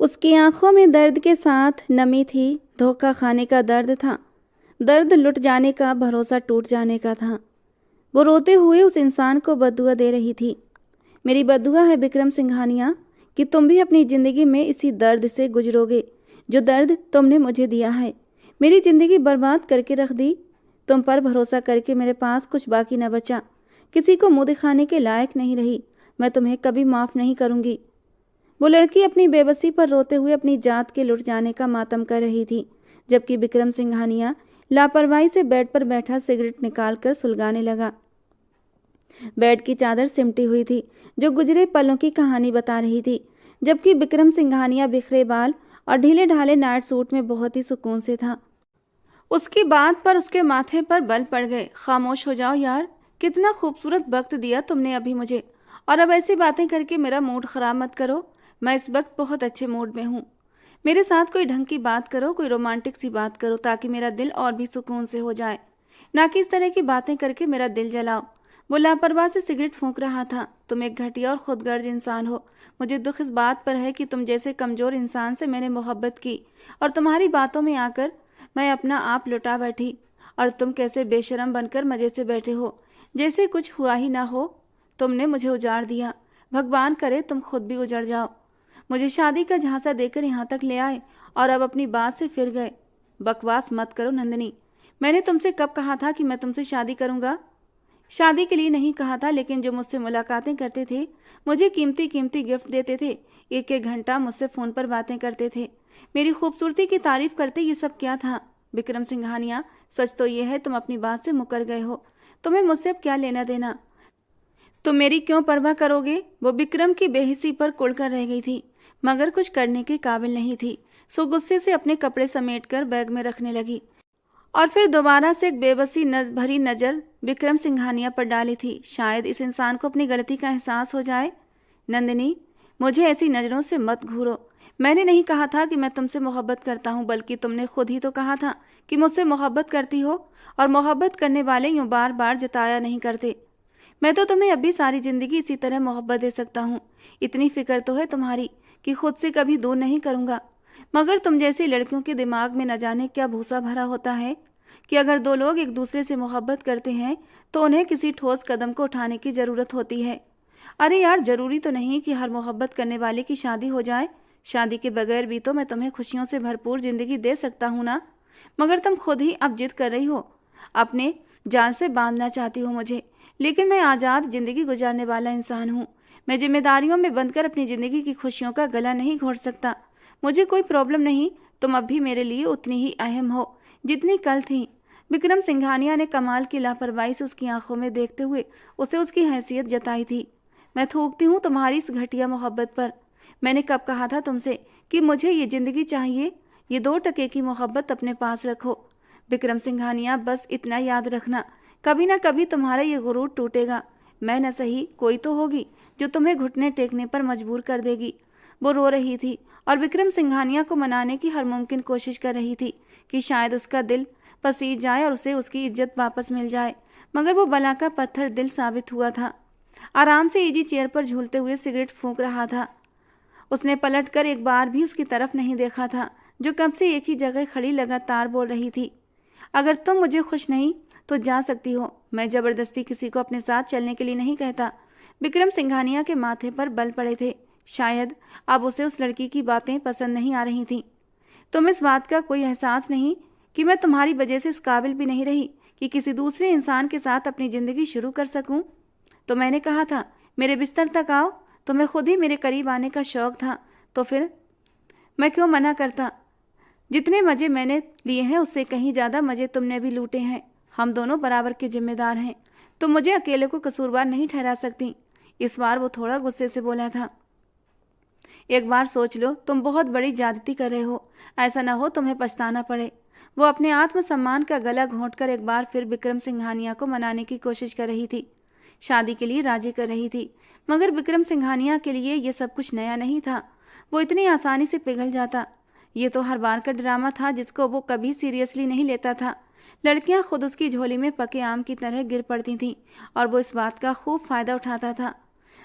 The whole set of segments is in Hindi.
उसकी आंखों में दर्द के साथ नमी थी। धोखा खाने का दर्द था। दर्द लुट जाने का, भरोसा टूट जाने का था। वो रोते हुए उस इंसान को बद्दुआ दे रही थी। मेरी बद्दुआ है विक्रम सिंघानिया कि तुम भी अपनी ज़िंदगी में इसी दर्द से गुजरोगे जो दर्द तुमने मुझे दिया है। मेरी ज़िंदगी बर्बाद करके रख दी। तुम पर भरोसा करके मेरे पास कुछ बाकी न बचा। किसी को मुँह दिखाने के लायक नहीं रही। मैं तुम्हें कभी माफ़ नहीं करूँगी। वो लड़की अपनी बेबसी पर रोते हुए अपनी जात के लुट जाने का मातम कर रही थी, जबकि विक्रम सिंघानिया लापरवाही से बेड पर बैठा सिगरेट निकालकर सुलगाने लगा। बेड की चादर सिमटी हुई थी, जो गुजरे पलों की कहानी बता रही थी, जबकि विक्रम सिंघानिया बिखरे बाल और ढीले ढाले नाइट सूट में बहुत ही सुकून से था। उसकी बात पर उसके माथे पर बल पड़ गए। खामोश हो जाओ यार, कितना खूबसूरत वक्त दिया तुमने अभी मुझे, और अब ऐसी बातें करके मेरा मूड खराब मत करो। मैं इस वक्त बहुत अच्छे मूड में हूँ। मेरे साथ कोई ढंग की बात करो, कोई रोमांटिक सी बात करो, ताकि मेरा दिल और भी सुकून से हो जाए, ना कि इस तरह की बातें करके मेरा दिल जलाओ। वो लापरवाह से सिगरेट फूंक रहा था। तुम एक घटिया और खुदगर्ज इंसान हो। मुझे दुख इस बात पर है कि तुम जैसे कमज़ोर इंसान से मैंने मोहब्बत की, और तुम्हारी बातों में आकर मैं अपना आप लुटा बैठी, और तुम कैसे बेशरम बनकर मज़े से बैठे हो, जैसे कुछ हुआ ही ना हो। तुमने मुझे उजाड़ दिया। भगवान करे तुम खुद भी उजड़ जाओ। मुझे शादी का झांसा देकर यहाँ तक ले आए और अब अपनी बात से फिर गए। बकवास मत करो नंदिनी। मैंने तुमसे कब कहा था कि मैं तुमसे शादी करूँगा? शादी के लिए नहीं कहा था, लेकिन जो मुझसे मुलाकातें करते थे, मुझे कीमती कीमती गिफ्ट देते थे, एक एक घंटा मुझसे फ़ोन पर बातें करते थे, मेरी खूबसूरती की तारीफ करते, ये सब क्या था? विक्रम सिंघानिया, सच तो ये है तुम अपनी बात से मुकर गए हो। तुम्हें मुझसे अब क्या लेना देना? तुम मेरी क्यों परवाह करोगे? वो विक्रम की बेहिसी पर कुड़कर रह गई थी, मगर कुछ करने के काबिल नहीं थी। सो गुस्से से अपने कपड़े समेटकर बैग में रखने लगी, और फिर दोबारा से एक बेबसी भरी नज़र विक्रम सिंघानिया पर डाली थी। शायद इस इंसान को अपनी गलती का एहसास हो जाए। नंदिनी, मुझे ऐसी नज़रों से मत घूरो। मैंने नहीं कहा था कि मैं तुमसे मोहब्बत करता हूँ, बल्कि तुमने खुद ही तो कहा था कि मुझसे मोहब्बत करती हो, और मोहब्बत करने वाले यूँ बार बार जताया नहीं करते। मैं तो तुम्हें अभी सारी ज़िंदगी इसी तरह मोहब्बत दे सकता हूँ। इतनी फिक्र तो है तुम्हारी कि खुद से कभी दूर नहीं करूँगा, मगर तुम जैसी लड़कियों के दिमाग में न जाने क्या भूसा भरा होता है कि अगर दो लोग एक दूसरे से मोहब्बत करते हैं तो उन्हें किसी ठोस कदम को उठाने की ज़रूरत होती है। अरे यार, ज़रूरी तो नहीं कि हर मोहब्बत करने वाले की शादी हो जाए। शादी के बगैर भी तो मैं तुम्हें खुशियों से भरपूर ज़िंदगी दे सकता हूँ ना। मगर तुम खुद ही अब जिद कर रही हो, अपने जान से बांधना चाहती हो मुझे। लेकिन मैं आज़ाद ज़िंदगी गुजारने वाला इंसान हूँ। मैं जिम्मेदारियों में बंधकर अपनी ज़िंदगी की खुशियों का गला नहीं घोट सकता। मुझे कोई प्रॉब्लम नहीं। तुम अब भी मेरे लिए उतनी ही अहम हो जितनी कल थी। विक्रम सिंघानिया ने कमाल की लापरवाही से उसकी आंखों में देखते हुए उसे उसकी हैसियत जताई थी। मैं थूकती हूँ तुम्हारी इस घटिया मोहब्बत पर। मैंने कब कहा था तुमसे कि मुझे ये ज़िंदगी चाहिए? ये 2 टके की मोहब्बत अपने पास रखो। विक्रम सिंघानिया, बस इतना याद रखना, कभी ना कभी तुम्हारा ये गुरूर टूटेगा। मैं न सही, कोई तो होगी जो तुम्हें घुटने टेकने पर मजबूर कर देगी। वो रो रही थी और विक्रम सिंघानिया को मनाने की हर मुमकिन कोशिश कर रही थी कि शायद उसका दिल पसीज जाए और उसे उसकी इज्जत वापस मिल जाए। मगर वो बला का पत्थर दिल साबित हुआ था। आराम से इजी चेयर पर झूलते हुए सिगरेट फूंक रहा था। उसने पलटकर एक बार भी उसकी तरफ नहीं देखा था, जो कब से एक ही जगह खड़ी लगातार बोल रही थी, अगर तुम मुझे खुश नहीं तो जा सकती हो। मैं ज़बरदस्ती किसी को अपने साथ चलने के लिए नहीं कहता। विक्रम सिंघानिया के माथे पर बल पड़े थे। शायद अब उसे उस लड़की की बातें पसंद नहीं आ रही थीं। तुम इस बात का कोई एहसास नहीं कि मैं तुम्हारी वजह से इस काबिल भी नहीं रही कि किसी दूसरे इंसान के साथ अपनी ज़िंदगी शुरू कर सकूं? तो मैंने कहा था मेरे बिस्तर तक आओ। तुम्हें खुद ही मेरे करीब आने का शौक़ था, तो फिर मैं क्यों मना करता? जितने मज़े मैंने लिए हैं उससे कहीं ज़्यादा मज़े तुमने भी लूटे हैं। हम दोनों बराबर के जिम्मेदार हैं। तुम मुझे अकेले को कसूरवार नहीं ठहरा सकती। इस बार वो थोड़ा गुस्से से बोला था। एक बार सोच लो, तुम बहुत बड़ी ज्यादती कर रहे हो। ऐसा ना हो तुम्हें पछताना पड़े। वो अपने आत्मसम्मान का गला घोंटकर एक बार फिर विक्रम सिंघानिया को मनाने की कोशिश कर रही थी, शादी के लिए राजी कर रही थी। मगर विक्रम सिंघानिया के लिए ये सब कुछ नया नहीं था। वो इतनी आसानी से पिघल जाता। ये तो हर बार का ड्रामा था जिसको वो कभी सीरियसली नहीं लेता था। लड़कियां खुद उसकी झोली में पके आम की तरह गिर पड़ती थीं और वो इस बात का खूब फायदा उठाता था।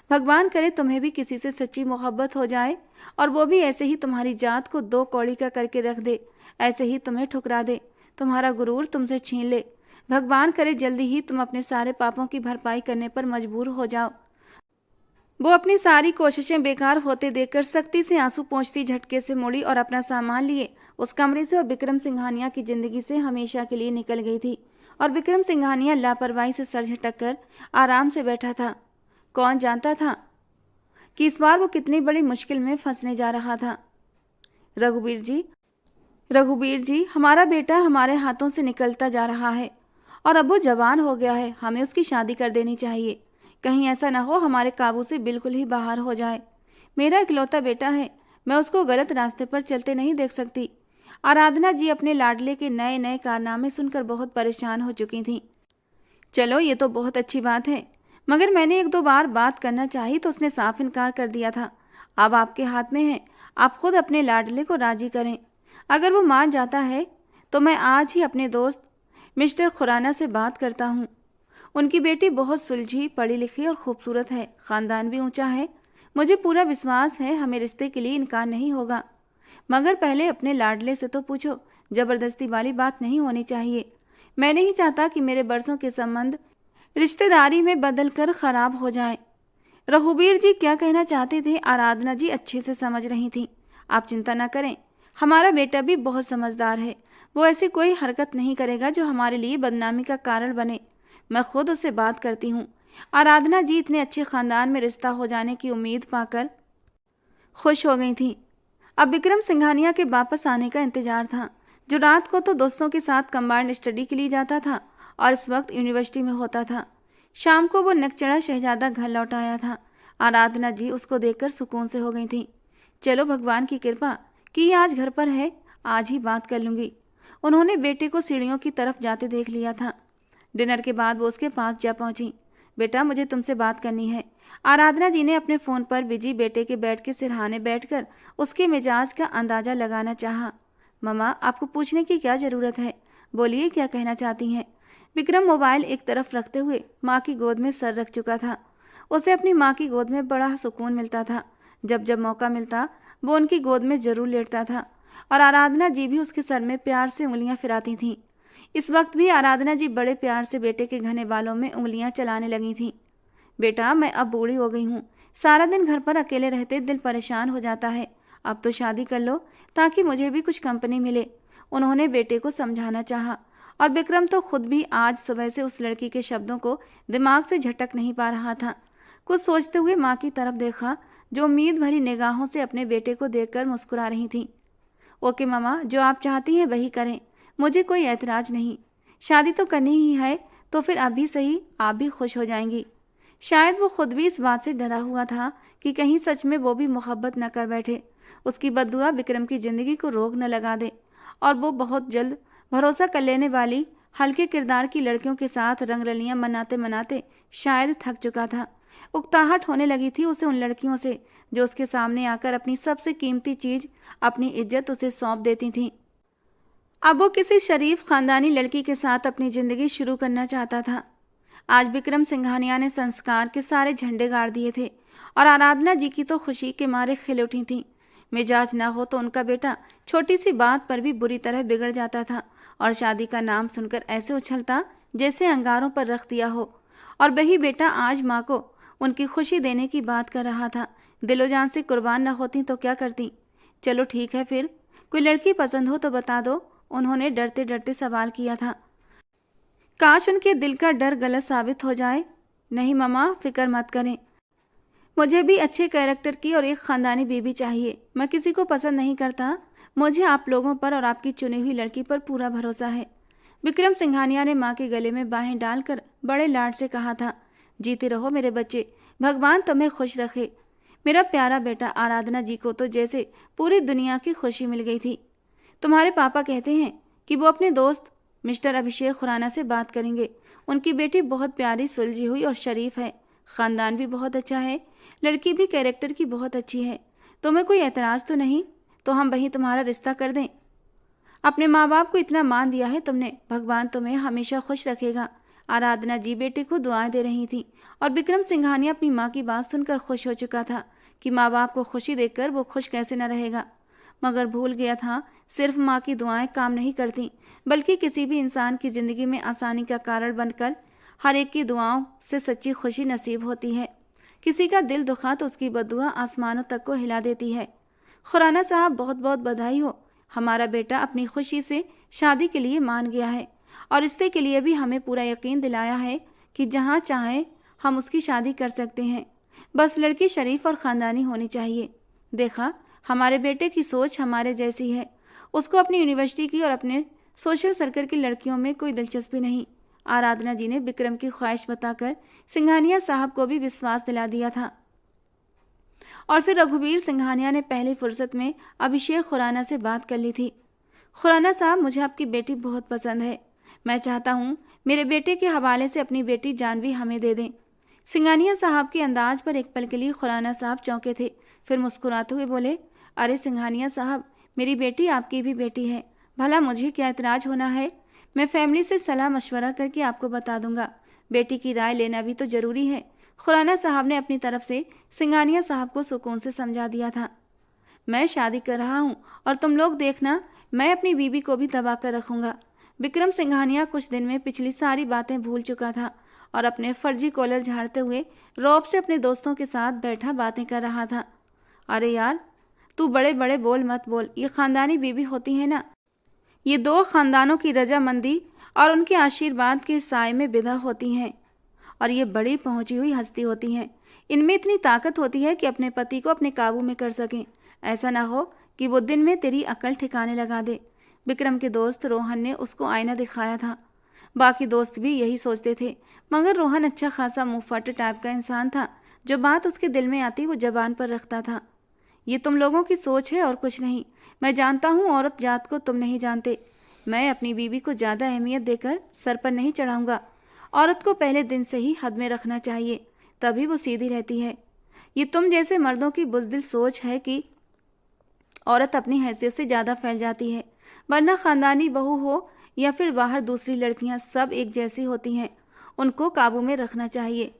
भगवान करे तुम्हें भी किसी से सच्ची मोहब्बत हो जाए और वो भी ऐसे ही तुम्हारी जात को दो कौड़ी का करके रख दे, ऐसे ही तुम्हें ठुकरा दे, तुम्हारा गुरूर तुमसे छीन ले। भगवान करे जल्दी ही तुम अपने सारे पापों की भरपाई करने पर मजबूर हो जाओ। वो अपनी सारी कोशिशें बेकार होते देखकर सख्ती से आंसू पोंछती झटके से मुड़ी और अपना सामान लिए उस कमरे से और विक्रम सिंघानिया की जिंदगी से हमेशा के लिए निकल गई थी। और विक्रम सिंघानिया लापरवाही से सर झटक कर आराम से बैठा था। कौन जानता था कि इस बार वो कितनी बड़ी मुश्किल में फंसने जा रहा था। रघुवीर जी, हमारा बेटा हमारे हाथों से निकलता जा रहा है और अब वो जवान हो गया है, हमें उसकी शादी कर देनी चाहिए। कहीं ऐसा ना हो हमारे काबू से बिल्कुल ही बाहर हो जाए। मेरा इकलौता बेटा है, मैं उसको गलत रास्ते पर चलते नहीं देख सकती। आराधना जी अपने लाडले के नए नए कारनामे सुनकर बहुत परेशान हो चुकी थीं। चलो ये तो बहुत अच्छी बात है, मगर मैंने एक दो बार बात करना चाहिए तो उसने साफ इनकार कर दिया था। अब आपके हाथ में है, आप खुद अपने लाडले को राजी करें। अगर वो मान जाता है तो मैं आज ही अपने दोस्त मिस्टर खुराना से बात करता हूँ। उनकी बेटी बहुत सुलझी, पढ़ी लिखी और खूबसूरत है, ख़ानदान भी ऊंचा है। मुझे पूरा विश्वास है हमें रिश्ते के लिए इनकार नहीं होगा, मगर पहले अपने लाडले से तो पूछो। ज़बरदस्ती वाली बात नहीं होनी चाहिए। मैं नहीं चाहता कि मेरे बरसों के संबंध रिश्तेदारी में बदल कर ख़राब हो जाए। रघुवीर जी क्या कहना चाहते थे आराधना जी अच्छे से समझ रही थीं। आप चिंता ना करें, हमारा बेटा भी बहुत समझदार है। वो ऐसी कोई हरकत नहीं करेगा जो हमारे लिए बदनामी का कारण बने। मैं खुद उससे बात करती हूँ। आराधना जी इतने अच्छे ख़ानदान में रिश्ता हो जाने की उम्मीद पाकर खुश हो गई थी। अब विक्रम सिंघानिया के वापस आने का इंतजार था, जो रात को तो दोस्तों के साथ कंबाइंड स्टडी के लिए जाता था और इस वक्त यूनिवर्सिटी में होता था। शाम को वो नकचढ़ा शहजादा घर लौट आया था। आराधना जी उसको देखकर सुकून से हो गई थी। चलो भगवान की कृपा कि ये आज घर पर है, आज ही बात कर लूँगी। उन्होंने बेटे को सीढ़ियों की तरफ जाते देख लिया था। डिनर के बाद वो उसके पास जा पहुंची। बेटा मुझे तुमसे बात करनी है। आराधना जी ने अपने फ़ोन पर बिजी बेटे के बेड के सिरहाने बैठकर उसके मिजाज का अंदाज़ा लगाना चाहा। मम्मा आपको पूछने की क्या ज़रूरत है, बोलिए क्या कहना चाहती हैं। विक्रम मोबाइल एक तरफ रखते हुए माँ की गोद में सर रख चुका था। उसे अपनी माँ की गोद में बड़ा सुकून मिलता था। जब जब मौका मिलता वो उनकी गोद में जरूर लेटता था और आराधना जी भी उसके सर में प्यार से उंगलियां फिराती थीं। इस वक्त भी आराधना जी बड़े प्यार से बेटे के घने बालों में उंगलियां चलाने लगी थीं। बेटा मैं अब बूढ़ी हो गई हूँ, सारा दिन घर पर अकेले रहते दिल परेशान हो जाता है। अब तो शादी कर लो ताकि मुझे भी कुछ कंपनी मिले। उन्होंने बेटे को समझाना चाहा और विक्रम तो खुद भी आज सुबह से उस लड़की के शब्दों को दिमाग से झटक नहीं पा रहा था। कुछ सोचते हुए माँ की तरफ देखा, जो उम्मीद भरी निगाहों से अपने बेटे को देखकर मुस्कुरा रही थी। ओके मामा, जो आप चाहती हैं वही करें, मुझे कोई ऐतराज नहीं। शादी तो करनी ही है तो फिर अभी सही आप भी खुश हो जाएंगी। शायद वो खुद भी इस बात से डरा हुआ था कि कहीं सच में वो भी मोहब्बत न कर बैठे, उसकी बद्दुआ विक्रम की ज़िंदगी को रोक न लगा दे और वो बहुत जल्द भरोसा कर लेने वाली हल्के किरदार की लड़कियों के साथ रंगरलियां मनाते मनाते शायद थक चुका था। उकताहट होने लगी थी उसे उन लड़कियों से जो उसके सामने आकर अपनी सबसे कीमती चीज़, अपनी इज्जत उसे सौंप देती थीं। अब वो किसी शरीफ खानदानी लड़की के साथ अपनी ज़िंदगी शुरू करना चाहता था। आज विक्रम सिंघानिया ने संस्कार के सारे झंडे गाड़ दिए थे और आराधना जी की तो खुशी के मारे खिल उठी थी। मिजाज ना हो तो उनका बेटा छोटी सी बात पर भी बुरी तरह बिगड़ जाता था और शादी का नाम सुनकर ऐसे उछलता जैसे अंगारों पर रख दिया हो। और वही बेटा आज माँ को उनकी खुशी देने की बात कर रहा था। दिलो जान से कुर्बान न होती तो क्या करती। चलो ठीक है, फिर कोई लड़की पसंद हो तो बता दो, उन्होंने डरते डरते सवाल किया था। काश उनके दिल का डर गलत साबित हो जाए। नहीं मम्मा, फिक्र मत करें, मुझे भी अच्छे कैरेक्टर की और एक ख़ानदानी बीवी चाहिए। मैं किसी को पसंद नहीं करता, मुझे आप लोगों पर और आपकी चुनी हुई लड़की पर पूरा भरोसा है। विक्रम सिंघानिया ने माँ के गले में बाहें डालकर बड़े लाड से कहा था। जीते रहो मेरे बच्चे, भगवान तुम्हें खुश रखे। मेरा प्यारा बेटा। आराधना जी को तो जैसे पूरी दुनिया की खुशी मिल गई थी। तुम्हारे पापा कहते हैं कि वो अपने दोस्त मिस्टर अभिषेक खुराना से बात करेंगे। उनकी बेटी बहुत प्यारी, सुलझी हुई और शरीफ है, ख़ानदान भी बहुत अच्छा है, लड़की भी कैरेक्टर की बहुत अच्छी है। तुम्हें कोई एतराज़ तो नहीं तो हम वहीं तुम्हारा रिश्ता कर दें। अपने माँ बाप को इतना मान दिया है तुमने, भगवान तुम्हें हमेशा खुश रखेगा। आराधना जी बेटे को दुआएं दे रही थी और विक्रम सिंघानिया अपनी माँ की बात सुनकर खुश हो चुका था कि माँ बाप को खुशी देखकर वो खुश कैसे न रहेगा। मगर भूल गया था सिर्फ माँ की दुआएं काम नहीं करती, बल्कि किसी भी इंसान की ज़िंदगी में आसानी का कारण बनकर हर एक की दुआओं से सच्ची खुशी नसीब होती है। किसी का दिल दुखा तो उसकी बद्दुआ आसमानों तक को हिला देती है। खुराना साहब, बहुत बहुत बधाई हो। हमारा बेटा अपनी खुशी से शादी के लिए मान गया है और रिश्ते के लिए भी हमें पूरा यकीन दिलाया है कि जहाँ चाहें हम उसकी शादी कर सकते हैं। बस लड़की शरीफ और ख़ानदानी होनी चाहिए। देखा, हमारे बेटे की सोच हमारे जैसी है। उसको अपनी यूनिवर्सिटी की और अपने सोशल सर्कल की लड़कियों में कोई दिलचस्पी नहीं। आराधना जी ने विक्रम की ख्वाहिश बताकर सिंघानिया साहब को भी विश्वास दिला दिया था। और फिर रघुवीर सिंघानिया ने पहली फुर्सत में अभिषेक खुराना से बात कर ली थी। खुराना साहब, मुझे आपकी बेटी बहुत पसंद है। मैं चाहता हूँ मेरे बेटे के हवाले से अपनी बेटी जानवी हमें दे दें। सिंघानिया साहब के अंदाज पर एक पल के लिए खुराना साहब चौंके थे, फिर मुस्कुराते हुए बोले, अरे सिंघानिया साहब, मेरी बेटी आपकी भी बेटी है, भला मुझे क्या एतराज़ होना है। मैं फैमिली से सलाह मशवरा करके आपको बता दूंगा। बेटी की राय लेना भी तो ज़रूरी है। खुराना साहब ने अपनी तरफ से सिंघानिया साहब को सुकून से समझा दिया था। मैं शादी कर रहा हूँ और तुम लोग देखना, मैं अपनी बीबी को भी दबा कर रखूँगा। विक्रम सिंघानिया कुछ दिन में पिछली सारी बातें भूल चुका था और अपने फर्जी कॉलर झाड़ते हुए रौब से अपने दोस्तों के साथ बैठा बातें कर रहा था। अरे यार, तू बड़े बड़े बोल मत बोल। ये ख़ानदानी बीबी होती है ना, ये दो ख़ानदानों की रजामंदी और उनके आशीर्वाद के साए में विदा होती हैं और ये बड़ी पहुंची हुई हस्ती होती हैं। इनमें इतनी ताकत होती है कि अपने पति को अपने काबू में कर सकें। ऐसा ना हो कि वो दिन में तेरी अकल ठिकाने लगा दे। विक्रम के दोस्त रोहन ने उसको आईना दिखाया था। बाकी दोस्त भी यही सोचते थे, मगर रोहन अच्छा खासा मुंहफट टाइप का इंसान था। जो बात उसके दिल में आती वो जबान पर रखता था। ये तुम लोगों की सोच है और कुछ नहीं। मैं जानता हूँ औरत जात को तुम नहीं जानते। मैं अपनी बीवी को ज़्यादा अहमियत देकर सर पर नहीं चढ़ाऊँगा। औरत को पहले दिन से ही हद में रखना चाहिए, तभी वो सीधी रहती है। ये तुम जैसे मर्दों की बुज़दिल सोच है कि औरत अपनी हैसियत से ज़्यादा फैल जाती है, वरना ख़ानदानी बहू हो या फिर बाहर दूसरी लड़कियां सब एक जैसी होती हैं। उनको काबू में रखना चाहिए।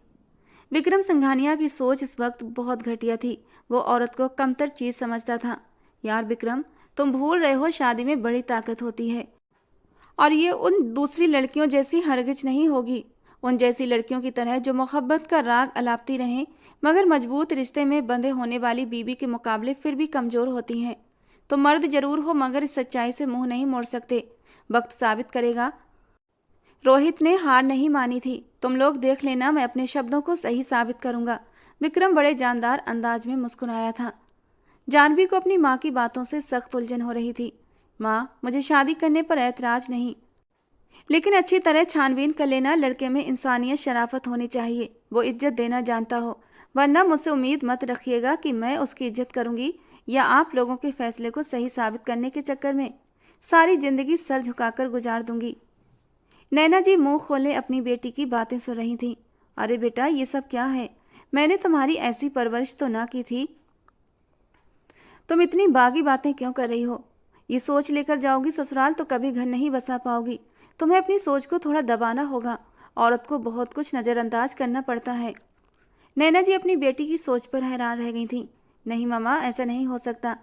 विक्रम सिंघानिया की सोच इस वक्त बहुत घटिया थी। वो औरत को कमतर चीज़ समझता था। यार विक्रम, तुम भूल रहे हो शादी में बड़ी ताकत होती है और ये उन दूसरी लड़कियों जैसी हरगिज नहीं होगी। उन जैसी लड़कियों की तरह जो मोहब्बत का राग अलापती रहें, मगर मजबूत रिश्ते में बंधे होने वाली बीवी के मुकाबले फिर भी कमज़ोर होती हैं। तो मर्द जरूर हो, मगर इस सच्चाई से मुंह नहीं मोड़ सकते। वक्त साबित करेगा। रोहित ने हार नहीं मानी थी। तुम लोग देख लेना, मैं अपने शब्दों को सही साबित करूंगा। विक्रम बड़े जानदार अंदाज में मुस्कुराया था। जानवी को अपनी माँ की बातों से सख्त उलझन हो रही थी। माँ, मुझे शादी करने पर ऐतराज नहीं, लेकिन अच्छी तरह छानबीन कर लेना। लड़के में इंसानियत शराफत होनी चाहिए, वो इज्जत देना जानता हो, वरना मुझसे उम्मीद मत रखिएगा कि मैं उसकी इज्जत करूंगी या आप लोगों के फैसले को सही साबित करने के चक्कर में सारी जिंदगी सर झुकाकर गुजार दूंगी। नैना जी मुंह खोले अपनी बेटी की बातें सुन रही थीं। अरे बेटा, ये सब क्या है? मैंने तुम्हारी ऐसी परवरिश तो ना की थी। तुम इतनी बागी बातें क्यों कर रही हो? ये सोच लेकर जाओगी ससुराल तो कभी घर नहीं बसा पाओगी। तुम्हें अपनी सोच को थोड़ा दबाना होगा। औरत को बहुत कुछ नज़रअंदाज करना पड़ता है। नैना जी अपनी बेटी की सोच पर हैरान रह गई थीं। नहीं मामा, ऐसा नहीं हो सकता।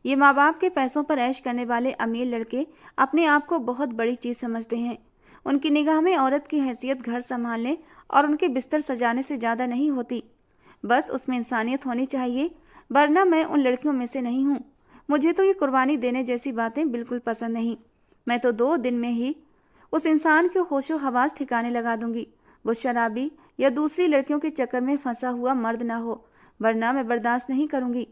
ये माँ बाप के पैसों पर ऐश करने वाले अमीर लड़के अपने आप को बहुत बड़ी चीज़ समझते हैं। उनकी निगाह में औरत की हैसियत घर संभालने और उनके बिस्तर सजाने से ज़्यादा नहीं होती। बस उसमें इंसानियत होनी चाहिए, वरना मैं उन लड़कियों में से नहीं हूँ। मुझे तो ये कुर्बानी देने जैसी बातें बिल्कुल पसंद नहीं। मैं तो 2 दिन में ही उस इंसान के होशो हवास ठिकाने लगा दूंगी। वो शराबी या दूसरी लड़कियों के चक्कर में फंसा हुआ मर्द ना हो, वरना मैं बर्दाश्त नहीं करूंगी।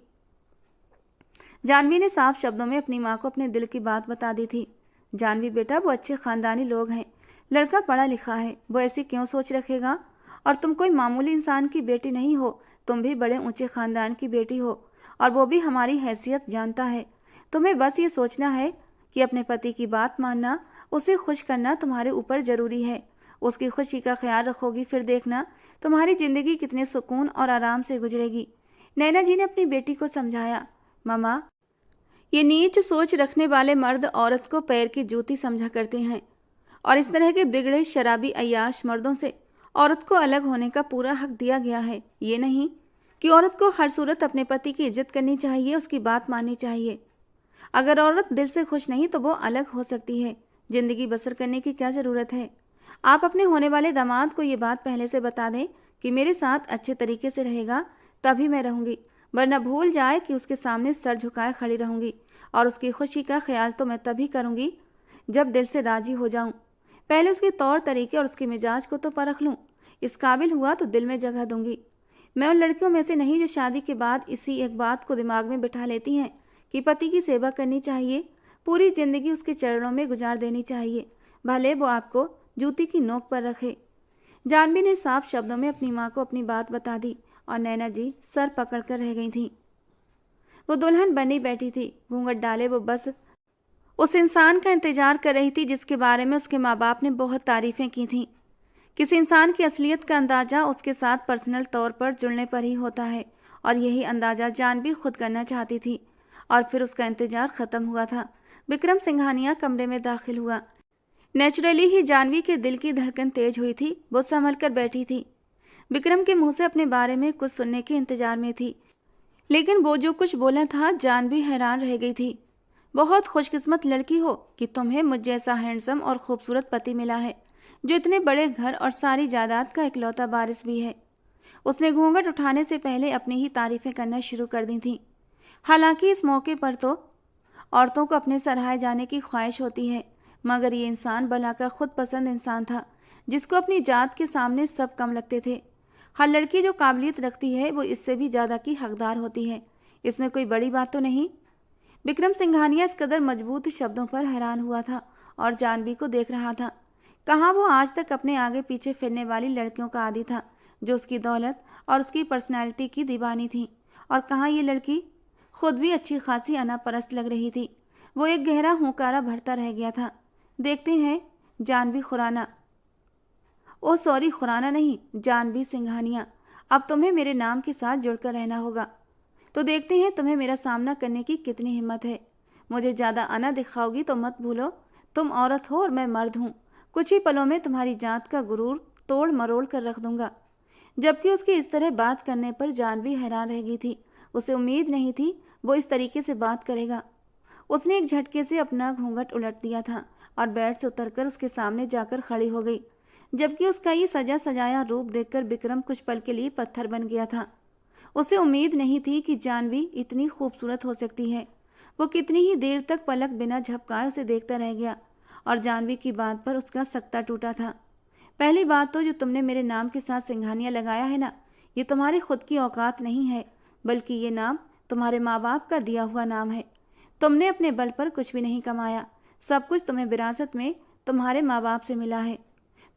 जानवी ने साफ शब्दों में अपनी माँ को अपने दिल की बात बता दी थी। जानवी बेटा, वो अच्छे खानदानी लोग हैं, लड़का पढ़ा लिखा है, वो ऐसी क्यों सोच रखेगा? और तुम कोई मामूली इंसान की बेटी नहीं हो, तुम भी बड़े ऊंचे खानदान की बेटी हो, और वो भी हमारी हैसियत जानता है। तुम्हें बस ये सोचना है कि अपने पति की बात मानना, उसे खुश करना तुम्हारे ऊपर ज़रूरी है। उसकी खुशी का ख्याल रखोगी, फिर देखना तुम्हारी ज़िंदगी कितने सुकून और आराम से गुजरेगी। नैना जी ने अपनी बेटी को समझाया। मामा, ये नीच सोच रखने वाले मर्द औरत को पैर की जूती समझा करते हैं और इस तरह के बिगड़े शराबी अय्याश मर्दों से औरत को अलग होने का पूरा हक दिया गया है। ये नहीं कि औरत को हर सूरत अपने पति की इज्जत करनी चाहिए, उसकी बात माननी चाहिए। अगर औरत दिल से खुश नहीं तो वो अलग हो सकती है। जिंदगी बसर करने की क्या ज़रूरत है? आप अपने होने वाले दामाद को ये बात पहले से बता दें कि मेरे साथ अच्छे तरीके से रहेगा तभी मैं रहूँगी, वरना भूल जाए कि उसके सामने सर झुकाए खड़ी रहूँगी और उसकी खुशी का ख्याल तो मैं तभी करूँगी जब दिल से राजी हो जाऊँ। पहले उसके तौर तरीके और उसके मिजाज को तो परख लूँ। इस काबिल हुआ तो दिल में जगह दूंगी। मैं उन लड़कियों में से नहीं जो शादी के बाद इसी एक बात को दिमाग में बिठा लेती हैं कि पति की सेवा करनी चाहिए, पूरी जिंदगी उसके चरणों में गुजार देनी चाहिए, भले वो आपको जूती की नोक पर रखे। जानवी ने साफ शब्दों में अपनी माँ को अपनी बात बता दी और नैना जी सर पकड़कर रह गई थीं। वो दुल्हन बनी बैठी थी, घूंघट डाले वो बस उस इंसान का इंतजार कर रही थी जिसके बारे में उसके माँ बाप ने बहुत तारीफें की थीं। किसी इंसान की असलियत का अंदाजा उसके साथ पर्सनल तौर पर जुड़ने पर ही होता है और यही अंदाजा जानवी खुद करना चाहती थी। और फिर उसका इंतजार ख़त्म हुआ था। विक्रम सिंघानिया कमरे में दाखिल हुआ। नेचुरली ही जानवी के दिल की धड़कन तेज हुई थी। वो संभल कर बैठी थी। विक्रम के मुंह से अपने बारे में कुछ सुनने के इंतजार में थी, लेकिन वो जो कुछ बोला था जानवी हैरान रह गई थी। बहुत खुशकिस्मत लड़की हो कि तुम्हें मुझ जैसा हैंडसम और खूबसूरत पति मिला है, जो इतने बड़े घर और सारी जायदाद का इकलौता वारिस भी है। उसने घूंघट उठाने से पहले अपनी ही तारीफें करना शुरू कर दी थी। हालांकि इस मौके पर तो औरतों को अपने सराहे जाने की ख्वाहिश होती है, मगर ये इंसान भला का खुद पसंद इंसान था, जिसको अपनी जात के सामने सब कम लगते थे। हर लड़की जो काबिलियत रखती है वो इससे भी ज़्यादा की हकदार होती है। इसमें कोई बड़ी बात तो नहीं। विक्रम सिंघानिया इस कदर मजबूत शब्दों पर हैरान हुआ था और जानवी को देख रहा था। कहाँ वो आज तक अपने आगे पीछे फिरने वाली लड़कियों का आदी था, जो उसकी दौलत और उसकी पर्सनैलिटी की दीवानी थी, और कहाँ ये लड़की खुद भी अच्छी खासी अनापरस्त लग रही थी। वो एक गहरा हुंकारा भरता रह गया था। देखते हैं जानवी खुराना, ओ सॉरी खुराना नहीं, जानवी सिंघानिया, अब तुम्हें मेरे नाम के साथ जुड़कर रहना होगा। तो देखते हैं तुम्हें मेरा सामना करने की कितनी हिम्मत है। मुझे ज़्यादा अना दिखाओगी तो मत भूलो तुम औरत हो और मैं मर्द हूँ। कुछ ही पलों में तुम्हारी जात का गुरूर तोड़ मरोड़ कर रख दूंगा। जबकि उसकी इस तरह बात करने पर जानवी हैरान रह गई थी। उसे उम्मीद नहीं थी वो इस तरीके से बात करेगा। उसने एक झटके से अपना घूंघट उलट दिया था और बेड से उतरकर उसके सामने जाकर खड़ी हो गई, जबकि उसका ये सजा सजाया रूप देखकर विक्रम कुछ पल के लिए पत्थर बन गया था। उसे उम्मीद नहीं थी कि जानवी इतनी खूबसूरत हो सकती है। वो कितनी ही देर तक पलक बिना झपकाए उसे देखता रह गया और जानवी की बात पर उसका सकता टूटा था। पहली बात तो जो तुमने मेरे नाम के साथ सिंघानिया लगाया है ना, ये तुम्हारी खुद की औकात नहीं है, बल्कि ये नाम तुम्हारे माँ बाप का दिया हुआ नाम है। तुमने अपने बल पर कुछ भी नहीं कमाया, सब कुछ तुम्हें विरासत में तुम्हारे माँ बाप से मिला है।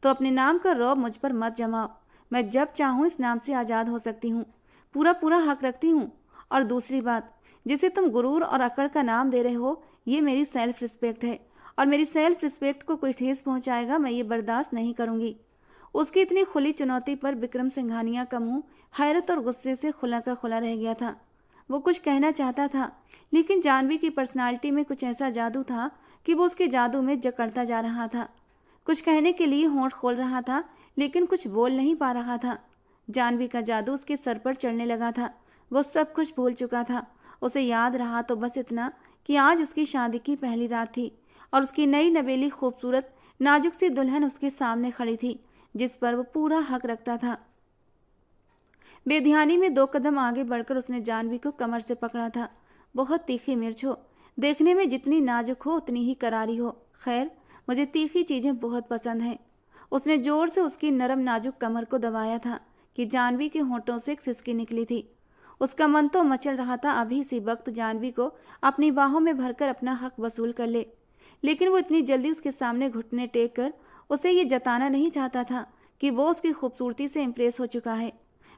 तो अपने नाम का रौब मुझ पर मत जमाओ। मैं जब चाहूँ इस नाम से आज़ाद हो सकती हूँ, पूरा पूरा हक रखती हूँ। और दूसरी बात, जिसे तुम गुरूर और अकड़ का नाम दे रहे हो, ये मेरी सेल्फ रिस्पेक्ट है, और मेरी सेल्फ रिस्पेक्ट को कोई ठेस पहुँचाएगा मैं ये बर्दाश्त नहीं करूँगी। उसकी इतनी खुली चुनौती पर विक्रम सिंघानिया का मुँह हैरत और गुस्से से खुला का खुला रह गया था। वो कुछ कहना चाहता था, लेकिन जानवी की पर्सनालिटी में कुछ ऐसा जादू था कि वो उसके जादू में जकड़ता जा रहा था। कुछ कहने के लिए होंठ खोल रहा था, लेकिन कुछ बोल नहीं पा रहा था। जानवी का जादू उसके सर पर चढ़ने लगा था। वो सब कुछ भूल चुका था। उसे याद रहा तो बस इतना कि आज उसकी शादी की पहली रात थी और उसकी नई नवेली खूबसूरत नाजुक सी दुल्हन उसके सामने खड़ी थी, जिस पर वो पूरा हक रखता था। बेध्यानी में 2 कदम आगे बढ़कर उसने जानवी को कमर से पकड़ा था। बहुत तीखी मिर्च हो, देखने में जितनी नाजुक हो उतनी ही करारी हो। खैर, मुझे तीखी चीज़ें बहुत पसंद हैं। उसने जोर से उसकी नरम नाजुक कमर को दबाया था कि जानवी के होंठों से एक सिसकी निकली थी। उसका मन तो मचल रहा था अभी इसी वक्त जानवी को अपनी बाहों में भरकर अपना हक वसूल कर ले, लेकिन वो इतनी जल्दी उसके सामने घुटने टेक कर उसे ये जताना नहीं चाहता था कि वो उसकी खूबसूरती से इम्प्रेस हो चुका है,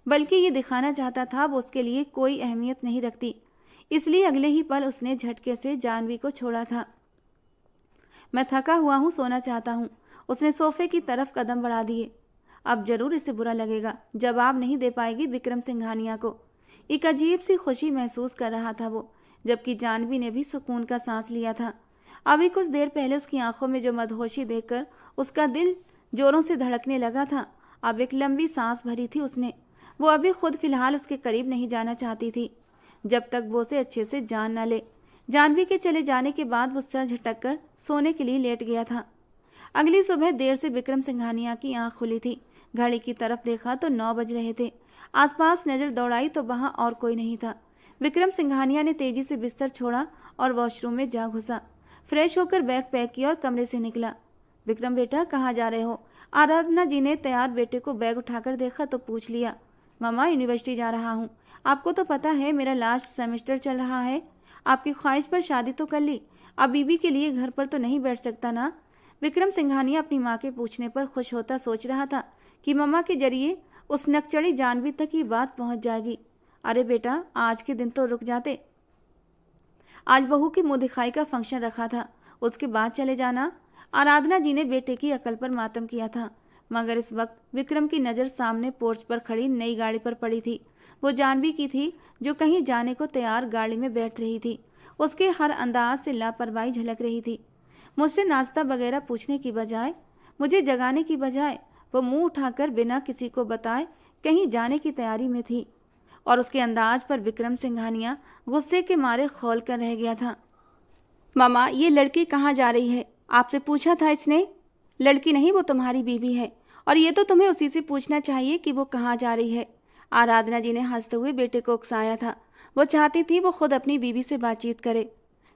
बल्कि ये दिखाना चाहता था वो उसके लिए कोई अहमियत नहीं रखती। इसलिए अगले ही पल उसने झटके से जानवी को छोड़ा था। मैं थका हुआ हूँ, सोना चाहता हूँ। उसने सोफे की तरफ कदम बढ़ा दिए। अब जरूर इसे बुरा लगेगा, जवाब नहीं दे पाएगी विक्रम सिंघानिया को। एक अजीब सी खुशी महसूस कर रहा था वो, जबकि जानवी ने भी सुकून का सांस लिया था। अभी कुछ देर पहले उसकी आंखों में जो मदहोशी देखकर उसका दिल जोरों से धड़कने लगा था, अब एक लंबी सांस भरी थी उसने। वो अभी खुद फिलहाल उसके करीब नहीं जाना चाहती थी, जब तक वो उसे अच्छे से जान न ले। जानवी के चले जाने के बाद वो सर झटक कर सोने के लिए लेट गया था। अगली सुबह देर से विक्रम सिंघानिया की आंख खुली थी। घड़ी की तरफ देखा तो 9 बज रहे थे। आसपास नजर दौड़ाई तो वहां और कोई नहीं था। विक्रम सिंघानिया ने तेजी से बिस्तर छोड़ा और वॉशरूम में जा घुसा। फ्रेश होकर बैग पैक किया और कमरे से निकला। विक्रम बेटा, कहाँ जा रहे हो? आराधना जी ने तैयार बेटे को बैग उठाकर देखा तो पूछ लिया। मामा, यूनिवर्सिटी जा रहा हूँ। आपको तो पता है मेरा लास्ट सेमेस्टर चल रहा है। आपकी ख्वाहिश पर शादी तो कर ली, अब बीबी के लिए घर पर तो नहीं बैठ सकता ना। विक्रम सिंघानिया अपनी माँ के पूछने पर खुश होता सोच रहा था कि मम्मा के जरिए उस नकचड़ी जानवी तक ये बात पहुंच जाएगी। अरे बेटा, आज के दिन तो रुक जाते। आज बहू की मुंह दिखाई का फंक्शन रखा था, उसके बाद चले जाना। आराधना जी ने बेटे की अकल पर मातम किया था, मगर इस वक्त विक्रम की नज़र सामने पोर्च पर खड़ी नई गाड़ी पर पड़ी थी। वो जानवी की थी, जो कहीं जाने को तैयार गाड़ी में बैठ रही थी। उसके हर अंदाज से लापरवाही झलक रही थी। मुझसे नाश्ता वगैरह पूछने की बजाय, मुझे जगाने की बजाय वो मुंह उठाकर बिना किसी को बताए कहीं जाने की तैयारी में थी। और उसके अंदाज पर विक्रम सिंघानिया गुस्से के मारे खौल कर रह गया था। मामा, ये लड़की कहाँ जा रही है? आपसे पूछा था इसने? लड़की नहीं, वो तुम्हारी बीवी है, और ये तो तुम्हें उसी से पूछना चाहिए कि वो कहाँ जा रही है। आराधना जी ने हंसते हुए बेटे को उकसाया था। वो चाहती थी वो खुद अपनी बीवी से बातचीत करे।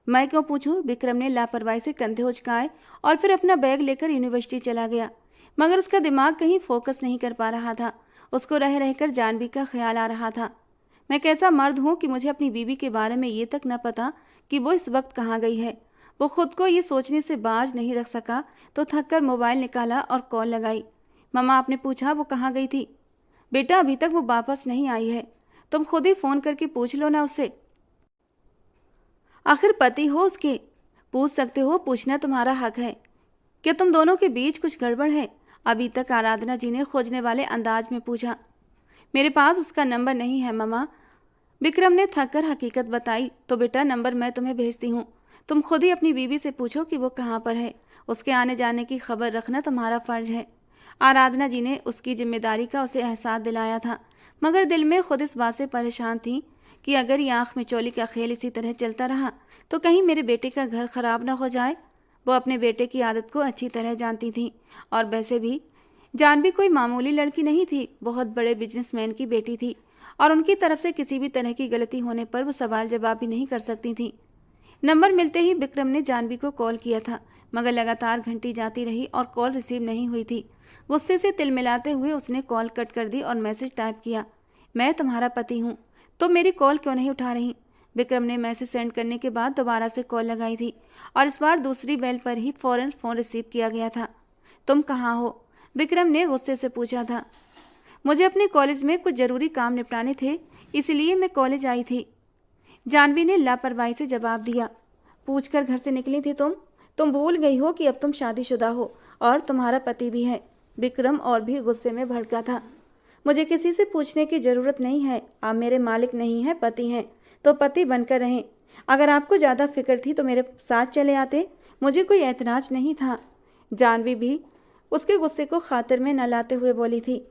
मैं क्यों पूछूं? विक्रम ने लापरवाही से कंधे उचकाए और फिर अपना बैग लेकर यूनिवर्सिटी चला गया। मगर उसका दिमाग कहीं फोकस नहीं कर पा रहा था। उसको रह रहकर जानवी का ख्याल आ रहा था। मैं कैसा मर्द हूं कि मुझे अपनी बीवी के बारे में ये तक न पता कि वो इस वक्त कहाँ गई है। वो खुद को ये सोचने से बाज नहीं रख सका तो थककर मोबाइल निकाला और कॉल लगाई। मम्मा, आपने पूछा वो कहाँ गई थी? बेटा, अभी तक वो वापस नहीं आई है। तुम खुद ही फ़ोन करके पूछ लो ना उससे। आखिर पति हो उसके, पूछ सकते हो, पूछना तुम्हारा हक है। क्या तुम दोनों के बीच कुछ गड़बड़ है? अभी तक आराधना जी ने खोजने वाले अंदाज में पूछा। मेरे पास उसका नंबर नहीं है मम्मा, विक्रम ने थक कर हकीकत बताई। तो बेटा, नंबर मैं तुम्हें भेजती हूँ। तुम खुद ही अपनी बीवी से पूछो कि वो कहाँ पर है। उसके आने जाने की खबर रखना तुम्हारा फर्ज है। आराधना जी ने उसकी जिम्मेदारी का उसे एहसास दिलाया था, मगर दिल में खुद इस बात से परेशान थी कि अगर ये आँख में चोली का खेल इसी तरह चलता रहा तो कहीं मेरे बेटे का घर खराब ना हो जाए। वो अपने बेटे की आदत को अच्छी तरह जानती थी, और वैसे भी जानवी कोई मामूली लड़की नहीं थी, बहुत बड़े बिजनेसमैन की बेटी थी, और उनकी तरफ से किसी भी तरह की गलती होने पर वो सवाल जवाब भी नहीं कर सकती थी। नंबर मिलते ही विक्रम ने जानवी को कॉल किया था, मगर लगातार घंटी जाती रही और कॉल रिसीव नहीं हुई थी। गुस्से से तिलमिलाते हुए उसने कॉल कट कर दी और मैसेज टाइप किया। मैं तुम्हारा पति हूँ, तो मेरी कॉल क्यों नहीं उठा रही? विक्रम ने मैसेज सेंड करने के बाद दोबारा से कॉल लगाई थी, और इस बार दूसरी बेल पर ही फौरन फ़ोन रिसीव किया गया था। तुम कहाँ हो? विक्रम ने गुस्से से पूछा था। मुझे अपने कॉलेज में कुछ ज़रूरी काम निपटाने थे, इसलिए मैं कॉलेज आई थी, जानवी ने लापरवाही से जवाब दिया। पूछकर घर से निकली थी तुम भूल गई हो कि अब तुम शादीशुदा हो और तुम्हारा पति भी है। विक्रम और भी गुस्से में भड़का था। मुझे किसी से पूछने की ज़रूरत नहीं है, आप मेरे मालिक नहीं हैं, पति हैं, तो पति बनकर रहें। अगर आपको ज़्यादा फिक्र थी तो मेरे साथ चले आते, मुझे कोई ऐतराज़ नहीं था। जानवी भी उसके गुस्से को खातिर में न लाते हुए बोली थी।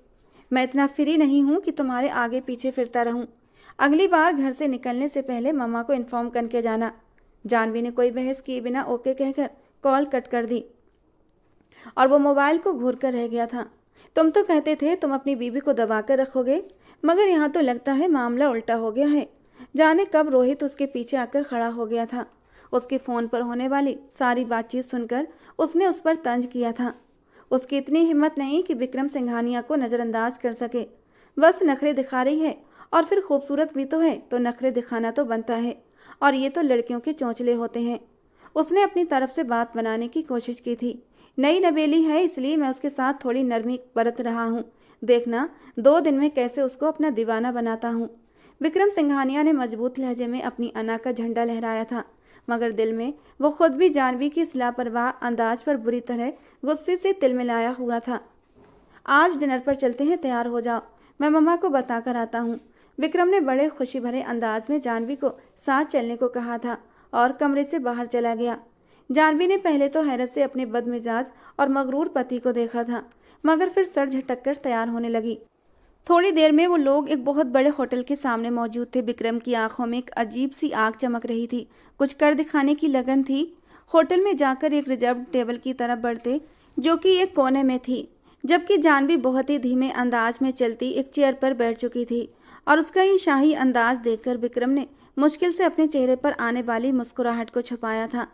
मैं इतना फ्री नहीं हूँ कि तुम्हारे आगे पीछे फिरता रहूँ। अगली बार घर से निकलने से पहले मम्मा को इन्फॉर्म करके जाना। जानवी ने कोई बहस किए बिना ओके कहकर कॉल कट कर दी, और वो मोबाइल को घूर कर रह गया था। तुम तो कहते थे तुम अपनी बीवी को दबा कर रखोगे, मगर यहाँ तो लगता है मामला उल्टा हो गया है। जाने कब रोहित उसके पीछे आकर खड़ा हो गया था। उसके फ़ोन पर होने वाली सारी बातचीत सुनकर उसने उस पर तंज किया था। उसकी इतनी हिम्मत नहीं कि विक्रम सिंघानिया को नज़रअंदाज कर सके। बस नखरे दिखा रही है, और फिर खूबसूरत भी तो है, तो नखरे दिखाना तो बनता है, और ये तो लड़कियों के चौंचले होते हैं। उसने अपनी तरफ से बात बनाने की कोशिश की थी। नई नवेली है, इसलिए मैं उसके साथ थोड़ी नरमी बरत रहा हूँ। देखना 2 दिन में कैसे उसको अपना दीवाना बनाता हूँ। विक्रम सिंघानिया ने मजबूत लहजे में अपनी अना का झंडा लहराया था, मगर दिल में वो खुद भी जानवी की इस लापरवाह अंदाज पर बुरी तरह गुस्से से तिलमिलाया हुआ था। आज डिनर पर चलते हैं, तैयार हो जाओ, मैं मम्मा को बता कर आता हूँ। विक्रम ने बड़े खुशी भरे अंदाज में जानवी को साथ चलने को कहा था और कमरे से बाहर चला गया। जानवी ने पहले तो हैरत से अपने बदमिजाज और मगरूर पति को देखा था, मगर फिर सर झटक कर तैयार होने लगी। थोड़ी देर में वो लोग एक बहुत बड़े होटल के सामने मौजूद थे। विक्रम की आंखों में एक अजीब सी आग चमक रही थी, कुछ कर दिखाने की लगन थी। होटल में जाकर एक रिजर्व टेबल की तरफ बढ़ते, जो कि एक कोने में थी, जबकि जानवी बहुत ही धीमे अंदाज में चलती एक चेयर पर बैठ चुकी थी। और उसका ये शाही अंदाज देखकर विक्रम ने मुश्किल से अपने चेहरे पर आने वाली मुस्कुराहट को छुपाया था।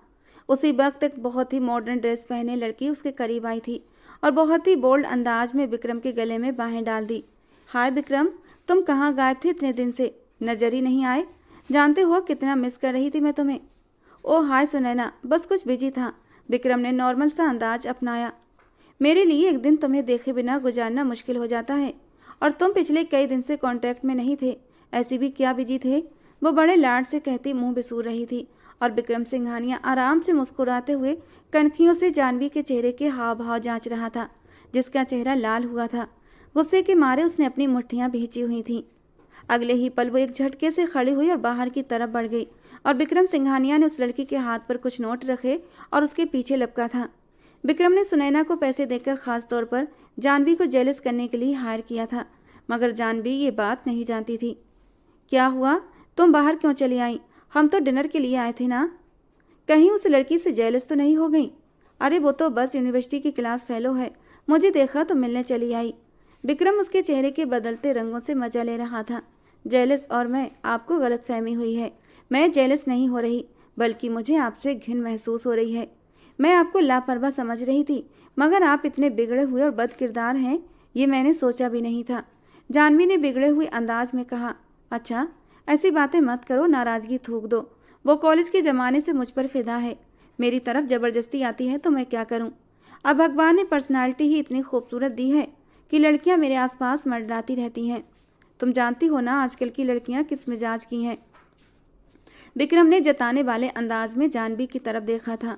उसी वक्त एक बहुत ही मॉडर्न ड्रेस पहने लड़की उसके करीब आई थी और बहुत ही बोल्ड अंदाज में विक्रम के गले में बाहें डाल दी। हाय विक्रम, तुम कहाँ गायब थे इतने दिन से? नजर ही नहीं आए। जानते हो कितना मिस कर रही थी मैं तुम्हें। ओह हाय सुनैना, बस कुछ बिजी था। विक्रम ने नॉर्मल सा अंदाज अपनाया। मेरे लिए एक दिन तुम्हें देखे बिना गुजारना मुश्किल हो जाता है, और तुम पिछले कई दिन से कांटेक्ट में नहीं थे। ऐसी भी क्या बिजी थे? वो बड़े लाड से कहती मुंह बिसूर रही थी, और विक्रम सिंघानिया आराम से मुस्कुराते हुए कनखियों से जानवी के चेहरे के हाव भाव जांच रहा था, जिसका चेहरा लाल हुआ था। गुस्से के मारे उसने अपनी मुट्ठियां भींची हुई थीं। अगले ही पल वो एक झटके से खड़ी हुई और बाहर की तरफ बढ़ गई, और विक्रम सिंघानिया ने उस लड़की के हाथ पर कुछ नोट रखे और उसके पीछे लपका था। विक्रम ने सुनैना को पैसे देकर खास तौर पर जानवी को जेलस करने के लिए हायर किया था, मगर जानवी ये बात नहीं जानती थी। क्या हुआ? तुम बाहर क्यों चली आई? हम तो डिनर के लिए आए थे ना। कहीं उस लड़की से जेलस तो नहीं हो गई? अरे वो तो बस यूनिवर्सिटी की क्लास फेलो है, मुझे देखा तो मिलने चली आई। विक्रम उसके चेहरे के बदलते रंगों से मजा ले रहा था। जेलस और मैं, आपको गलतफहमी हुई है। मैं जेलस नहीं हो रही, बल्कि मुझे आपसे घिन महसूस हो रही है। मैं आपको लापरवाह समझ रही थी, मगर आप इतने बिगड़े हुए और बदकिरदार हैं, ये मैंने सोचा भी नहीं था। जानवी ने बिगड़े हुए अंदाज में कहा। अच्छा, ऐसी बातें मत करो, नाराजगी थूक दो। वो कॉलेज के ज़माने से मुझ पर फिदा है। मेरी तरफ ज़बरदस्ती आती है तो मैं क्या करूं? अब भगवान ने पर्सनालिटी ही इतनी खूबसूरत दी है कि लड़कियां मेरे आसपास मंडराती रहती हैं। तुम जानती हो ना आजकल की लड़कियां किस मिजाज की हैं। विक्रम ने जताने वाले अंदाज में जानवी की तरफ देखा था।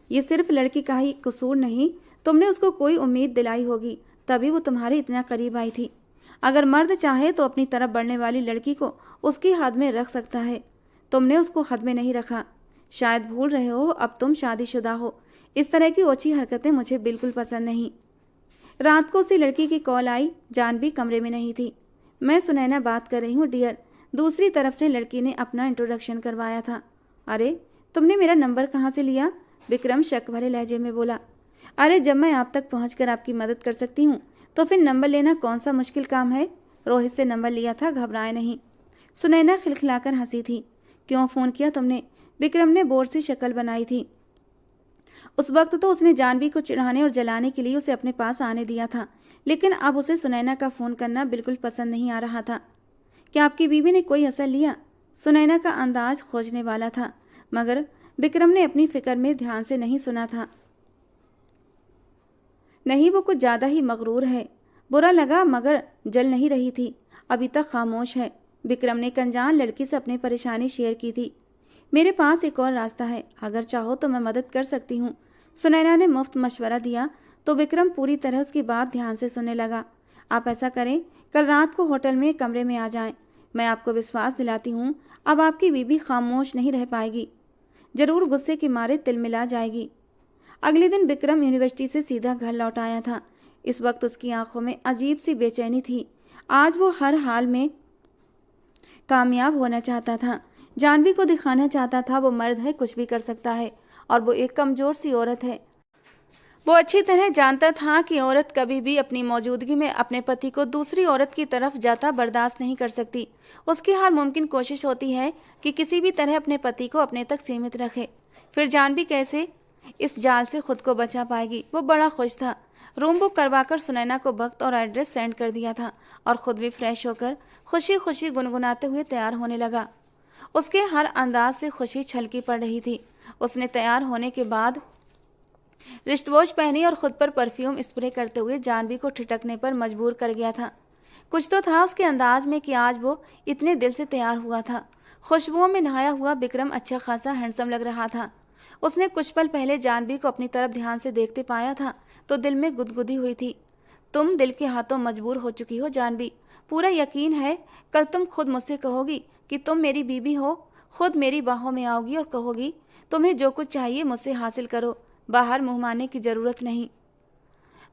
ये सिर्फ लड़की का ही कसूर नहीं, तुमने उसको कोई उम्मीद दिलाई होगी, तभी वो तुम्हारे इतना करीब आई थी। अगर मर्द चाहे तो अपनी तरफ बढ़ने वाली लड़की को उसकी हद में रख सकता है। तुमने उसको हद में नहीं रखा। शायद भूल रहे हो, अब तुम शादीशुदा हो। इस तरह की ओछी हरकतें मुझे बिल्कुल पसंद नहीं। रात को उसी लड़की की कॉल आई। जानवी कमरे में नहीं थी। मैं सुनैना बात कर रही हूँ डियर। दूसरी तरफ से लड़की ने अपना इंट्रोडक्शन करवाया था। अरे, तुमने मेरा नंबर कहाँ से लिया? विक्रम शक भरे लहजे में बोला। अरे, जब मैं आप तक पहुँचकर आपकी मदद कर सकती हूँ तो फिर नंबर लेना कौन सा मुश्किल काम है। रोहित से नंबर लिया था, घबराए नहीं। सुनैना खिलखिलाकर हंसी थी। क्यों फ़ोन किया तुमने? विक्रम ने बोर सी शक्ल बनाई थी। उस वक्त तो उसने जानवी को चिढ़ाने और जलाने के लिए उसे अपने पास आने दिया था, लेकिन अब उसे सुनैना का फ़ोन करना बिल्कुल पसंद नहीं आ रहा था। क्या आपकी बीवी ने कोई असर लिया? सुनैना का अंदाज खोजने वाला था, मगर विक्रम ने अपनी फिक्र में ध्यान से नहीं सुना था। नहीं, वो कुछ ज़्यादा ही मगरूर है। बुरा लगा, मगर जल नहीं रही थी। अभी तक खामोश है। विक्रम ने कनजान लड़की से अपनी परेशानी शेयर की थी। मेरे पास एक और रास्ता है, अगर चाहो तो मैं मदद कर सकती हूँ। सुनैना ने मुफ्त मशवरा दिया तो विक्रम पूरी तरह उसकी बात ध्यान से सुनने लगा। आप ऐसा करें, कल रात को होटल में कमरे में आ जाएं। मैं आपको विश्वास दिलाती हूँ, अब आपकी बीवी खामोश नहीं रह पाएगी। जरूर गुस्से के मारे तिलमिला जाएगी। अगले दिन विक्रम यूनिवर्सिटी से सीधा घर लौट आया था। इस वक्त उसकी आंखों में अजीब सी बेचैनी थी। आज वो हर हाल में कामयाब होना चाहता था। जानवी को दिखाना चाहता था वो मर्द है, कुछ भी कर सकता है, और वो एक कमज़ोर सी औरत है। वो अच्छी तरह जानता था कि औरत कभी भी अपनी मौजूदगी में अपने पति को दूसरी औरत की तरफ जाता बर्दाश्त नहीं कर सकती। उसकी हर मुमकिन कोशिश होती है कि किसी भी तरह अपने पति को अपने तक सीमित रखे। फिर जानवी कैसे इस जाल से खुद को बचा पाएगी? वो बड़ा खुश था। रूम बुक करवाकर सुनैना को वक्त और एड्रेस सेंड कर दिया था, और खुद भी फ्रेश होकर खुशी खुशी गुनगुनाते हुए तैयार होने लगा। उसके हर अंदाज से खुशी छलकी पड़ रही थी। उसने तैयार होने के बाद रिस्टवॉच पहनी और खुद पर परफ्यूम स्प्रे करते हुए जानवी को ठिठकने पर मजबूर कर गया था। कुछ तो था उसके अंदाज में कि आज वो इतने दिल से तैयार हुआ था। खुशबुओं में नहाया हुआ विक्रम अच्छा खासा हैंडसम लग रहा था। उसने कुछ पल पहले जानवी को अपनी तरफ ध्यान से देखते पाया था तो दिल में गुदगुदी हुई थी। तुम दिल के हाथों मजबूर हो चुकी हो जानवी। पूरा यकीन है कल तुम खुद मुझसे कहोगी कि तुम मेरी बीवी हो। खुद मेरी बाहों में आओगी और कहोगी तुम्हें जो कुछ चाहिए मुझसे हासिल करो, बाहर मुंह मारने की जरूरत नहीं।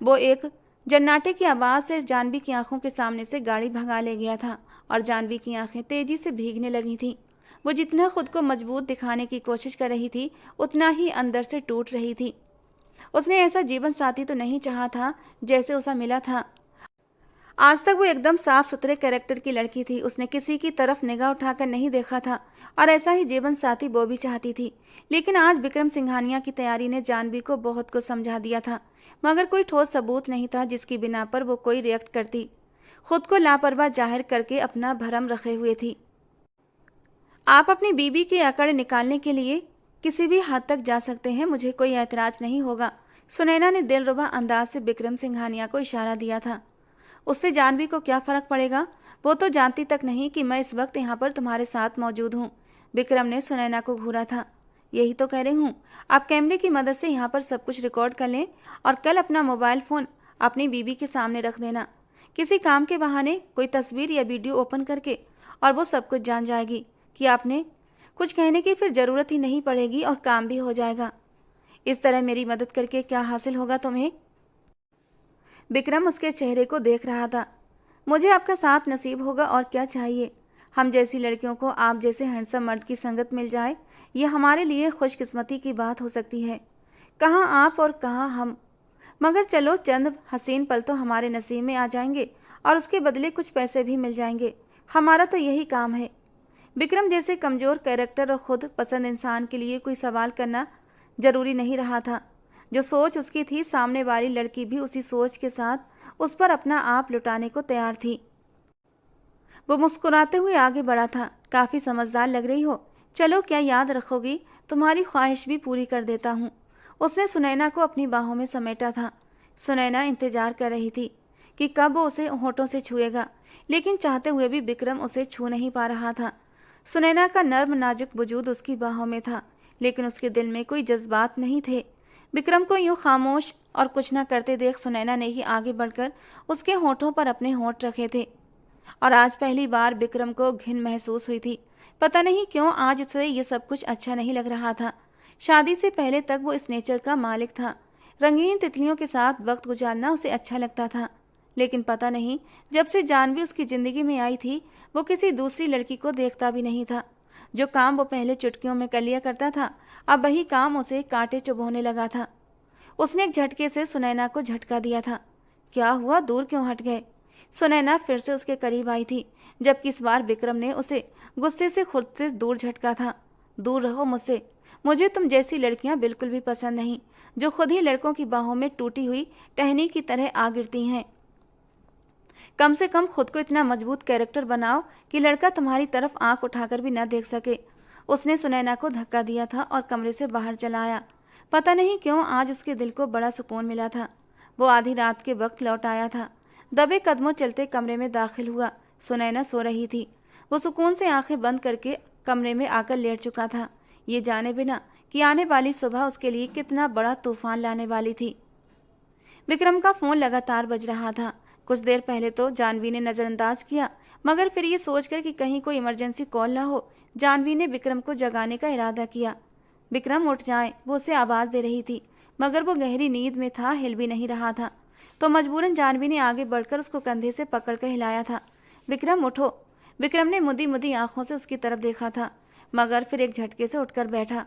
वो एक जन्नाटे की आवाज़ से जानवी की आंखों के सामने से गाड़ी भगा ले गया था और जानवी की आंखें तेजी से भीगने लगी थीं। वो जितना खुद को मजबूत दिखाने की कोशिश कर रही थी उतना ही अंदर से टूट रही थी। उसने ऐसा जीवन साथी तो नहीं चाहा था जैसे उसे मिला था। आज तक वो एकदम साफ सुथरे कैरेक्टर की लड़की थी। उसने किसी की तरफ निगाह उठाकर नहीं देखा था और ऐसा ही जीवन साथी वो भी चाहती थी। लेकिन आज विक्रम सिंघानिया की तैयारी ने जानवी को बहुत कुछ समझा दिया था, मगर कोई ठोस सबूत नहीं था जिसकी बिना पर वो कोई रिएक्ट करती। खुद को लापरवाह जाहिर करके अपना भरम रखे हुए थी। आप अपनी बीबी की अकड़ निकालने के लिए किसी भी हद तक जा सकते हैं, मुझे कोई ऐतराज नहीं होगा। सुनैना ने दिलरुबा अंदाज से विक्रम सिंघानिया को इशारा दिया था। उससे जानवी को क्या फर्क पड़ेगा, वो तो जानती तक नहीं कि मैं इस वक्त यहाँ पर तुम्हारे साथ मौजूद हूँ। विक्रम ने सुनैना को घूरा था। यही तो कह रही हूँ, आप कैमरे की मदद से यहाँ पर सब कुछ रिकॉर्ड कर लें और कल अपना मोबाइल फ़ोन अपनी बीबी के सामने रख देना, किसी काम के बहाने कोई तस्वीर या वीडियो ओपन करके, और वो सब कुछ जान जाएगी कि आपने कुछ कहने की फिर ज़रूरत ही नहीं पड़ेगी और काम भी हो जाएगा। इस तरह मेरी मदद करके क्या हासिल होगा तुम्हें? विक्रम उसके चेहरे को देख रहा था। मुझे आपका साथ नसीब होगा और क्या चाहिए। हम जैसी लड़कियों को आप जैसे हैंडसम मर्द की संगत मिल जाए, ये हमारे लिए खुशकिस्मती की बात हो सकती है। कहाँ आप और कहाँ हम, मगर चलो चंद हसीन पल तो हमारे नसीब में आ जाएंगे और उसके बदले कुछ पैसे भी मिल जाएंगे। हमारा तो यही काम है। विक्रम जैसे कमज़ोर कैरेक्टर और ख़ुद पसंद इंसान के लिए कोई सवाल करना ज़रूरी नहीं रहा था। जो सोच उसकी थी, सामने वाली लड़की भी उसी सोच के साथ उस पर अपना आप लुटाने को तैयार थी। वो मुस्कुराते हुए आगे बढ़ा था। काफ़ी समझदार लग रही हो, चलो क्या याद रखोगी, तुम्हारी ख्वाहिश भी पूरी कर देता हूँ। उसने सुनैना को अपनी बाहों में समेटा था। सुनैना इंतजार कर रही थी कि कब वो उसे होठों से छुएगा, लेकिन चाहते हुए भी विक्रम उसे छू नहीं पा रहा था। सुनैना का नर्म नाजुक वजूद उसकी बाहों में था, लेकिन उसके दिल में कोई जज्बात नहीं थे। विक्रम को यूं खामोश और कुछ न करते देख सुनैना ने ही आगे बढ़कर उसके होठों पर अपने होठ रखे थे, और आज पहली बार विक्रम को घिन महसूस हुई थी। पता नहीं क्यों आज उसे ये सब कुछ अच्छा नहीं लग रहा था। शादी से पहले तक वो इस नेचर का मालिक था। रंगीन तितलियों के साथ वक्त गुजारना उसे अच्छा लगता था, लेकिन पता नहीं जब से जानवी उसकी ज़िंदगी में आई थी वो किसी दूसरी लड़की को देखता भी नहीं था। जो काम वो पहले चुटकियों में कर लिया करता था, अब वही काम उसे कांटे चुभोने लगा था। उसने एक झटके से सुनैना को झटका दिया था। क्या हुआ, दूर क्यों हट गए? सुनैना फिर से उसके करीब आई थी, जबकि इस बार विक्रम ने उसे गुस्से से खुद से दूर झटका था। दूर रहो मुझसे, मुझे तुम जैसी लड़कियां बिल्कुल भी पसंद नहीं, जो खुद ही लड़कों की बाहों में टूटी हुई टहनी की तरह आ गिरती हैं। कम से कम खुद को इतना मजबूत कैरेक्टर बनाओ कि लड़का तुम्हारी तरफ आंख उठाकर भी न देख सके। उसने सुनैना को धक्का दिया था और कमरे से बाहर चला आया। पता नहीं क्यों आज उसके दिल को बड़ा सुकून मिला था। वो आधी रात के वक्त लौट आया था। दबे कदमों चलते कमरे में दाखिल हुआ। सुनैना सो रही थी। वो सुकून से आंखें बंद करके कमरे में आकर लेट चुका था, ये जाने बिना कि आने वाली सुबह उसके लिए कितना बड़ा तूफान लाने वाली थी। विक्रम का फ़ोन लगातार बज रहा था। कुछ देर पहले तो जानवी ने नज़रअंदाज किया, मगर फिर ये सोचकर कि कहीं कोई इमरजेंसी कॉल ना हो, जानवी ने विक्रम को जगाने का इरादा किया। विक्रम उठ जाए, वो उसे आवाज़ दे रही थी, मगर वो गहरी नींद में था, हिल भी नहीं रहा था। तो मजबूरन जानवी ने आगे बढ़कर उसको कंधे से पकड़कर हिलाया था। विक्रम उठो। विक्रम ने मुदी मुदी आंखों से उसकी तरफ देखा था, मगर फिर एक झटके से उठकर बैठा।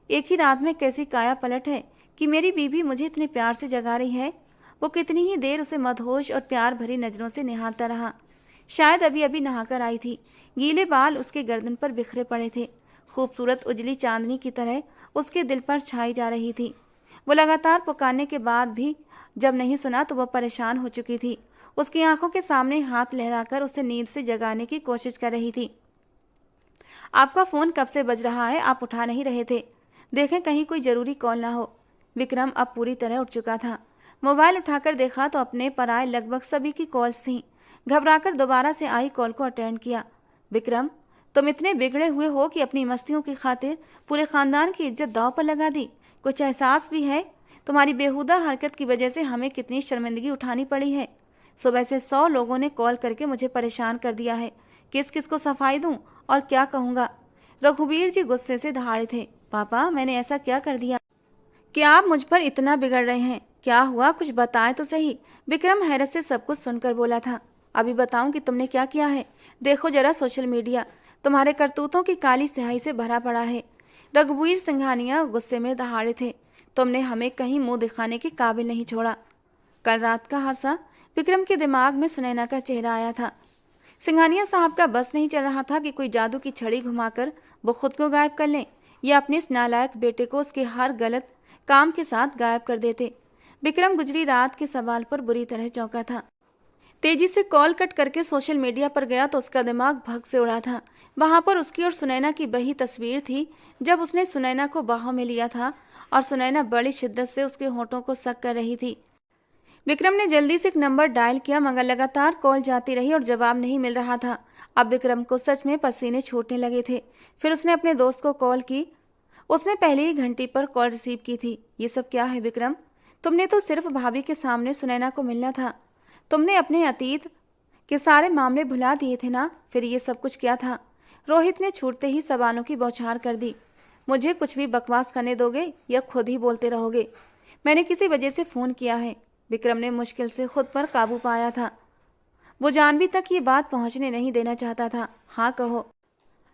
एक ही रात में कैसी काया पलट है कि मेरी बीबी मुझे इतने प्यार से जगा रही है। वो कितनी ही देर उसे मदहोश और प्यार भरी नज़रों से निहारता रहा। शायद अभी अभी नहाकर आई थी। गीले बाल उसके गर्दन पर बिखरे पड़े थे। खूबसूरत उजली चांदनी की तरह उसके दिल पर छाई जा रही थी। वो लगातार पुकारने के बाद भी जब नहीं सुना तो वह परेशान हो चुकी थी। उसकी आंखों के सामने हाथ लहराकर उसे नींद से जगाने की कोशिश कर रही थी। आपका फ़ोन कब से बज रहा है, आप उठा नहीं रहे थे। देखें कहीं कोई ज़रूरी कॉल ना हो। विक्रम अब पूरी तरह उठ चुका था। मोबाइल उठाकर देखा तो अपने पर आए लगभग सभी की कॉल्स थीं। घबराकर दोबारा से आई कॉल को अटेंड किया। विक्रम, तुम इतने बिगड़े हुए हो कि अपनी मस्तियों की खातिर पूरे ख़ानदान की इज्जत दांव पर लगा दी। कुछ एहसास भी है? तुम्हारी बेहुदा हरकत की वजह से हमें कितनी शर्मिंदगी उठानी पड़ी है। सुबह से 100 लोगों ने कॉल करके मुझे परेशान कर दिया है। किस किस को सफाई दूं और क्या कहूँगा। रघुवीर जी गुस्से से दहाड़े थे। पापा, मैंने ऐसा क्या कर दिया कि आप मुझ पर इतना बिगड़ रहे हैं? क्या हुआ, कुछ बताएं तो सही। विक्रम हैरत से सब कुछ सुनकर बोला था। अभी बताऊं कि तुमने क्या किया है? देखो जरा सोशल मीडिया, तुम्हारे करतूतों की काली स्याही से भरा पड़ा है। रघुवीर सिंघानिया गुस्से में दहाड़े थे। तुमने हमें कहीं मुंह दिखाने के काबिल नहीं छोड़ा। कल रात का हादसा, विक्रम के दिमाग में सुनैना का चेहरा आया था। सिंघानिया साहब का बस नहीं चल रहा था कि कोई जादू की छड़ी घुमाकर वो खुद को गायब कर लें या अपने इस नालायक बेटे को उसके हर गलत काम के साथ गायब कर देते। विक्रम गुजरी रात के सवाल पर बुरी तरह चौंका था। तेजी से कॉल कट करके सोशल मीडिया पर गया तो उसका दिमाग भग से उड़ा था। वहां पर उसकी और सुनैना की वही तस्वीर थी जब उसने सुनैना को बाहों में लिया था और सुनैना बड़ी शिद्दत से उसके होठों को सक कर रही थी। विक्रम ने जल्दी से एक नंबर डायल किया मगर लगातार कॉल जाती रही और जवाब नहीं मिल रहा था। अब विक्रम को सच में पसीने छूटने लगे थे। फिर उसने अपने दोस्त को कॉल की। उसने पहली ही घंटी पर कॉल रिसीव की थी। ये सब क्या है विक्रम? तुमने तो सिर्फ भाभी के सामने सुनैना को मिलना था। तुमने अपने अतीत के सारे मामले भुला दिए थे ना? फिर ये सब कुछ क्या था? रोहित ने छूटते ही सवालों की बौछार कर दी। मुझे कुछ भी बकवास करने दोगे या खुद ही बोलते रहोगे? मैंने किसी वजह से फ़ोन किया है। विक्रम ने मुश्किल से खुद पर काबू पाया था। वो जानवी तक ये बात पहुंचने नहीं देना चाहता था। हाँ कहो।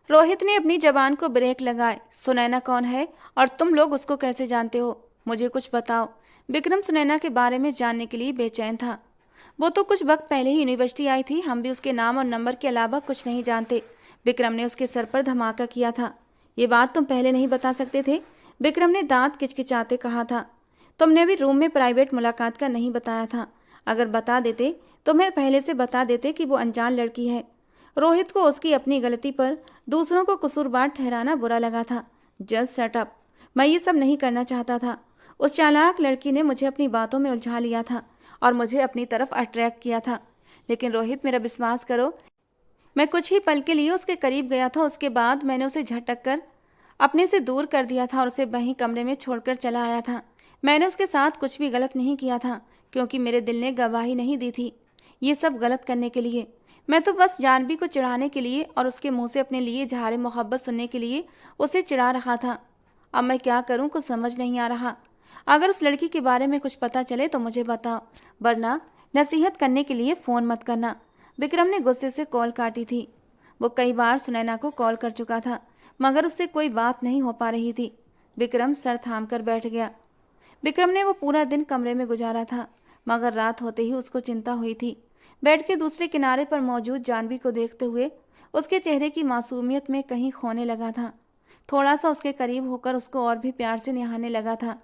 रोहित ने अपनी जबान को ब्रेक लगाए। सुनैना कौन है और तुम लोग उसको कैसे जानते हो? मुझे कुछ बताओ। विक्रम सुनैना के बारे में जानने के लिए बेचैन था। वो तो कुछ वक्त पहले ही यूनिवर्सिटी आई थी। हम भी उसके नाम और नंबर के अलावा कुछ नहीं जानते। विक्रम ने उसके सर पर धमाका किया था। ये बात तुम पहले नहीं बता सकते थे? विक्रम ने दांत किचकिचाते कहा था। तुमने भी रूम में प्राइवेट मुलाकात का नहीं बताया था। अगर बता देते तो मैं पहले से बता देते कि वो अनजान लड़की है। रोहित को उसकी अपनी गलती पर दूसरों को कसूरवार ठहराना बुरा लगा था। Just shut up. मैं ये सब नहीं करना चाहता था। उस चालाक लड़की ने मुझे अपनी बातों में उलझा लिया था और मुझे अपनी तरफ अट्रैक्ट किया था। लेकिन रोहित, मेरा विश्वास करो, मैं कुछ ही पल के लिए उसके करीब गया था। उसके बाद मैंने उसे झटक कर अपने से दूर कर दिया था और उसे वहीं कमरे में छोड़कर चला आया था। मैंने उसके साथ कुछ भी गलत नहीं किया था क्योंकि मेरे दिल ने गवाही नहीं दी थी ये सब गलत करने के लिए। मैं तो बस जानवी को चिढ़ाने के लिए और उसके मुंह से अपने लिए इजहार मोहब्बत सुनने के लिए उसे चिढ़ा रहा था। अब मैं क्या करूं, कुछ समझ नहीं आ रहा। अगर उस लड़की के बारे में कुछ पता चले तो मुझे बताओ, वरना नसीहत करने के लिए फ़ोन मत करना। विक्रम ने गुस्से से कॉल काटी थी। वो कई बार सुनैना को कॉल कर चुका था मगर उससे कोई बात नहीं हो पा रही थी। विक्रम सर थाम कर बैठ गया। विक्रम ने वो पूरा दिन कमरे में गुजारा था मगर रात होते ही उसको चिंता हुई थी। बेड के दूसरे किनारे पर मौजूद जानवी को देखते हुए उसके चेहरे की मासूमियत में कहीं खोने लगा था। थोड़ा सा उसके करीब होकर उसको और भी प्यार से निहारने लगा था।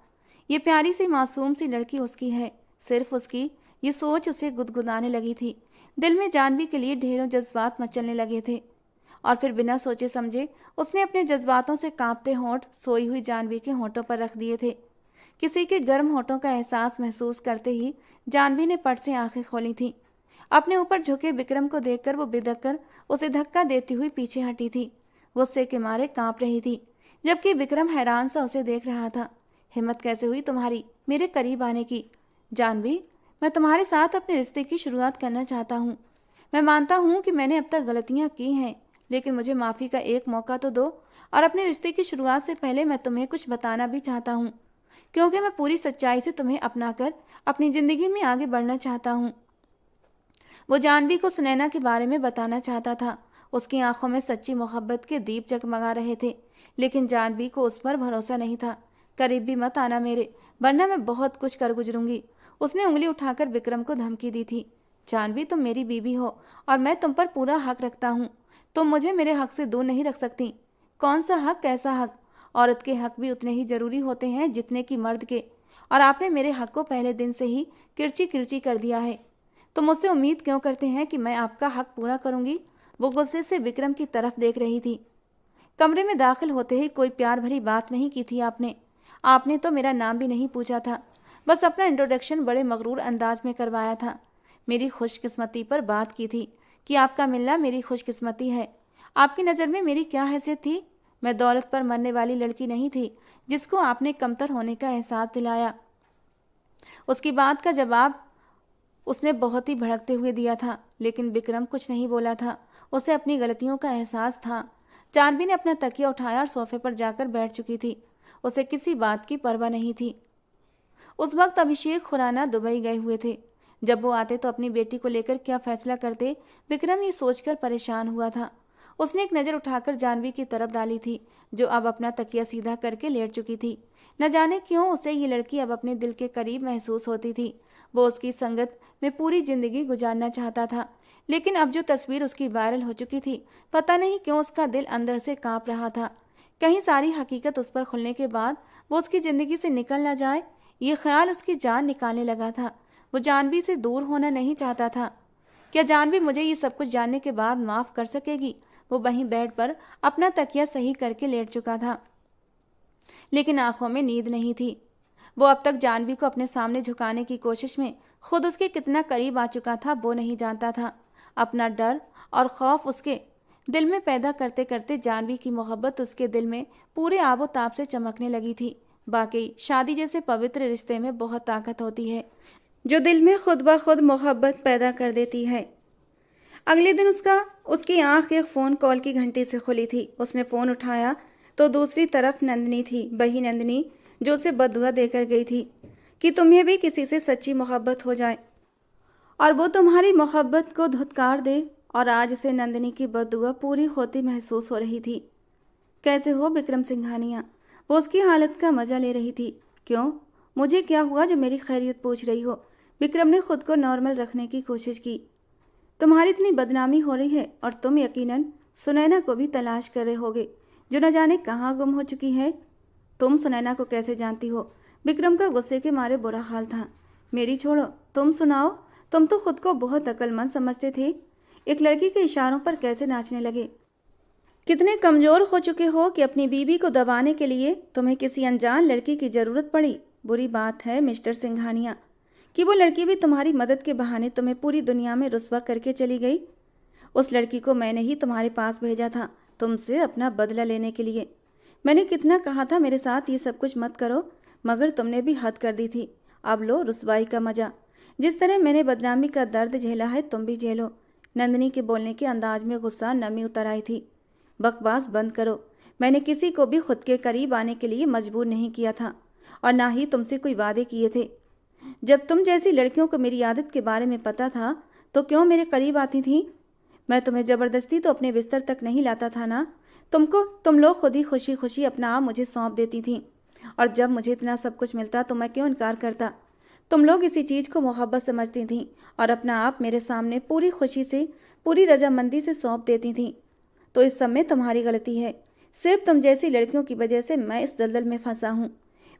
ये प्यारी सी मासूम सी लड़की उसकी है, सिर्फ उसकी। ये सोच उसे गुदगुदाने लगी थी। दिल में जानवी के लिए ढेरों जज्बात मचलने लगे थे और फिर बिना सोचे समझे उसने अपने जज्बातों से कांपते होंठ सोई हुई जानवी के होंठों पर रख दिए थे। किसी के गर्म होठों का एहसास महसूस करते ही जानवी ने पट से आंखें खोली थीं। अपने ऊपर झुके विक्रम को देखकर वो बिदक कर उसे धक्का देती हुई पीछे हटी थी। गुस्से के मारे कांप रही थी जबकि विक्रम हैरान सा उसे देख रहा था। हिम्मत कैसे हुई तुम्हारी मेरे करीब आने की? जानवी, मैं तुम्हारे साथ अपने रिश्ते की शुरुआत करना चाहता हूँ। मैं मानता हूँ कि मैंने अब तक गलतियाँ की हैं, लेकिन मुझे माफ़ी का एक मौका तो दो। और अपने रिश्ते की शुरुआत से पहले मैं तुम्हें कुछ बताना भी चाहता हूँ क्योंकि मैं पूरी सच्चाई से तुम्हें अपनाकर अपनी ज़िंदगी में आगे बढ़ना चाहता हूँ। वो जानवी को सुनैना के बारे में बताना चाहता था। उसकी आंखों में सच्ची मोहब्बत के दीप जगमगा रहे थे, लेकिन जानवी को उस पर भरोसा नहीं था। करीब भी मत आना मेरे, वरना मैं बहुत कुछ कर गुजरूंगी। उसने उंगली उठाकर विक्रम को धमकी दी थी। जानवी, तुम मेरी बीवी हो और मैं तुम पर पूरा हक रखता हूँ। तुम मुझे मेरे हक से दूर नहीं रख सकती। कौन सा हक, कैसा हक? औरत के हक भी उतने ही जरूरी होते हैं जितने कि मर्द के, और आपने मेरे हक को पहले दिन से ही किरची किरची कर दिया है। तो मुझसे उम्मीद क्यों करते हैं कि मैं आपका हक पूरा करूंगी? वो गुस्से से विक्रम की तरफ देख रही थी। कमरे में दाखिल होते ही कोई प्यार भरी बात नहीं की थी आपने तो मेरा नाम भी नहीं पूछा था, बस अपना इंट्रोडक्शन बड़े मगरूर अंदाज में करवाया था। मेरी खुशकिस्मती पर बात की थी कि आपका मिलना मेरी खुशकिस्मती है। आपकी नज़र में मेरी क्या हैसियत थी? मैं दौलत पर मरने वाली लड़की नहीं थी जिसको आपने कमतर होने का एहसास दिलाया। उसकी बात का जवाब उसने बहुत ही भड़कते हुए दिया था, लेकिन विक्रम कुछ नहीं बोला था। उसे अपनी गलतियों का एहसास था। जानवी ने अपना तकिया उठाया और सोफे पर जाकर बैठ चुकी थी। उसे किसी बात की परवाह नहीं थी। उस वक्त अभिषेक खुराना दुबई गए हुए थे। जब वो आते तो अपनी बेटी को लेकर क्या फैसला करते, विक्रम ये सोचकर परेशान हुआ था। उसने एक नज़र उठाकर जानवी की तरफ डाली थी, जो अब अपना तकिया सीधा करके लेट चुकी थी। न जाने क्यों उसे ये लड़की अब अपने दिल के करीब महसूस होती थी। वो उसकी संगत में पूरी जिंदगी गुजारना चाहता था, लेकिन अब जो तस्वीर उसकी वायरल हो चुकी थी, पता नहीं क्यों उसका दिल अंदर से कांप रहा था। कहीं सारी हकीकत उस पर खुलने के बाद वो उसकी जिंदगी से निकल ना जाए, ये ख्याल उसकी जान निकालने लगा था। वो जानवी से दूर होना नहीं चाहता था। क्या जानवी मुझे ये सब कुछ जानने के बाद माफ कर सकेगी? वो वहीं बेड पर अपना तकिया सही करके लेट चुका था, लेकिन आंखों में नींद नहीं थी। वो अब तक जानवी को अपने सामने झुकाने की कोशिश में खुद उसके कितना करीब आ चुका था वो नहीं जानता था। अपना डर और खौफ उसके दिल में पैदा करते करते जानवी की मोहब्बत उसके दिल में पूरे आबोताब से चमकने लगी थी। बाकी शादी जैसे पवित्र रिश्ते में बहुत ताकत होती है, जो दिल में खुद ब खुद मोहब्बत पैदा कर देती है। अगले दिन उसकी आंख एक फ़ोन कॉल की घंटी से खुली थी। उसने फ़ोन उठाया तो दूसरी तरफ नंदिनी थी, वही नंदिनी जो उसे बददुआ देकर गई थी कि तुम्हें भी किसी से सच्ची मोहब्बत हो जाए और वो तुम्हारी मोहब्बत को धुतकार दे। और आज उसे नंदिनी की बददुआ पूरी होती महसूस हो रही थी। कैसे हो विक्रम सिंघानिया? वो उसकी हालत का मजा ले रही थी। क्यों, मुझे क्या हुआ जो मेरी खैरियत पूछ रही हो? विक्रम ने खुद को नॉर्मल रखने की कोशिश की। तुम्हारी इतनी बदनामी हो रही है और तुम यकीनन सुनैना को भी तलाश कर रहे होगे, जो न जाने कहाँ गुम हो चुकी है। तुम सुनैना को कैसे जानती हो? विक्रम का गुस्से के मारे बुरा हाल था। मेरी छोड़ो, तुम सुनाओ। तुम तो खुद को बहुत अक्लमंद समझते थे, एक लड़की के इशारों पर कैसे नाचने लगे। कितने कमज़ोर हो चुके हो कि अपनी बीवी को दबाने के लिए तुम्हें किसी अनजान लड़की की ज़रूरत पड़ी। बुरी बात है मिस्टर सिंघानिया कि वो लड़की भी तुम्हारी मदद के बहाने तुम्हें पूरी दुनिया में रुस्वा करके चली गई। उस लड़की को मैंने ही तुम्हारे पास भेजा था, तुमसे अपना बदला लेने के लिए। मैंने कितना कहा था मेरे साथ ये सब कुछ मत करो, मगर तुमने भी हद कर दी थी। अब लो रुस्वाई का मजा। जिस तरह मैंने बदनामी का दर्द झेला है तुम भी झेलो। नंदिनी के बोलने के अंदाज में गुस्सा नमी उतर आई थी। बकवास बंद करो। मैंने किसी को भी खुद के करीब आने के लिए मजबूर नहीं किया था और ना ही तुमसे कोई वादे किए थे। जब तुम जैसी लड़कियों को मेरी आदत के बारे में पता था तो क्यों मेरे करीब आती थी? मैं तुम्हें ज़बरदस्ती तो अपने बिस्तर तक नहीं लाता था ना। तुम लोग खुद ही खुशी खुशी अपना आप मुझे सौंप देती थी, और जब मुझे इतना सब कुछ मिलता तो मैं क्यों इनकार करता? तुम लोग इसी चीज़ को मोहब्बत समझती थीं और अपना आप मेरे सामने पूरी खुशी से, पूरी रजामंदी से सौंप देती थीं। तो इस सब में तुम्हारी गलती है। सिर्फ तुम जैसी लड़कियों की वजह से मैं इस दलदल में फंसा हूँ।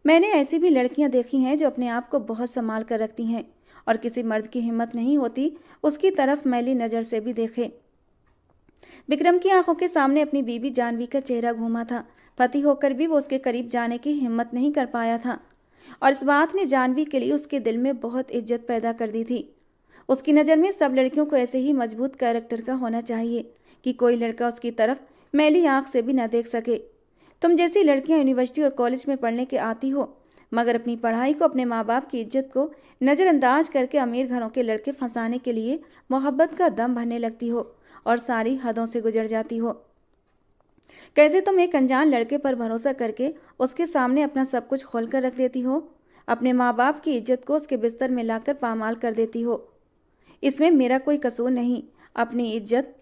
मैंने ऐसी भी लड़कियां देखी हैं जो अपने आप को बहुत संभाल कर रखती हैं और किसी मर्द की हिम्मत नहीं होती उसकी तरफ मैली नज़र से भी देखे। विक्रम की आंखों के सामने अपनी बीवी जानवी का चेहरा घूमा था। पति होकर भी वो उसके करीब जाने की हिम्मत नहीं कर पाया था, और इस बात ने जानवी के लिए उसके दिल में बहुत इज्जत पैदा कर दी थी। उसकी नज़र में सब लड़कियों को ऐसे ही मजबूत कैरेक्टर का होना चाहिए कि कोई लड़का उसकी तरफ मैली आंख से भी न देख सके। तुम जैसी लड़कियां यूनिवर्सिटी और कॉलेज में पढ़ने के आती हो, मगर अपनी पढ़ाई को, अपने माँ बाप की इज्जत को नज़रअंदाज करके अमीर घरों के लड़के फंसाने के लिए मोहब्बत का दम भरने लगती हो और सारी हदों से गुजर जाती हो। कैसे तुम एक अनजान लड़के पर भरोसा करके उसके सामने अपना सब कुछ खोल कर रख देती हो, अपने माँ बाप की इज्जत को उसके बिस्तर में लाकर पामाल कर देती हो। इसमें मेरा कोई कसूर नहीं। अपनी इज्जत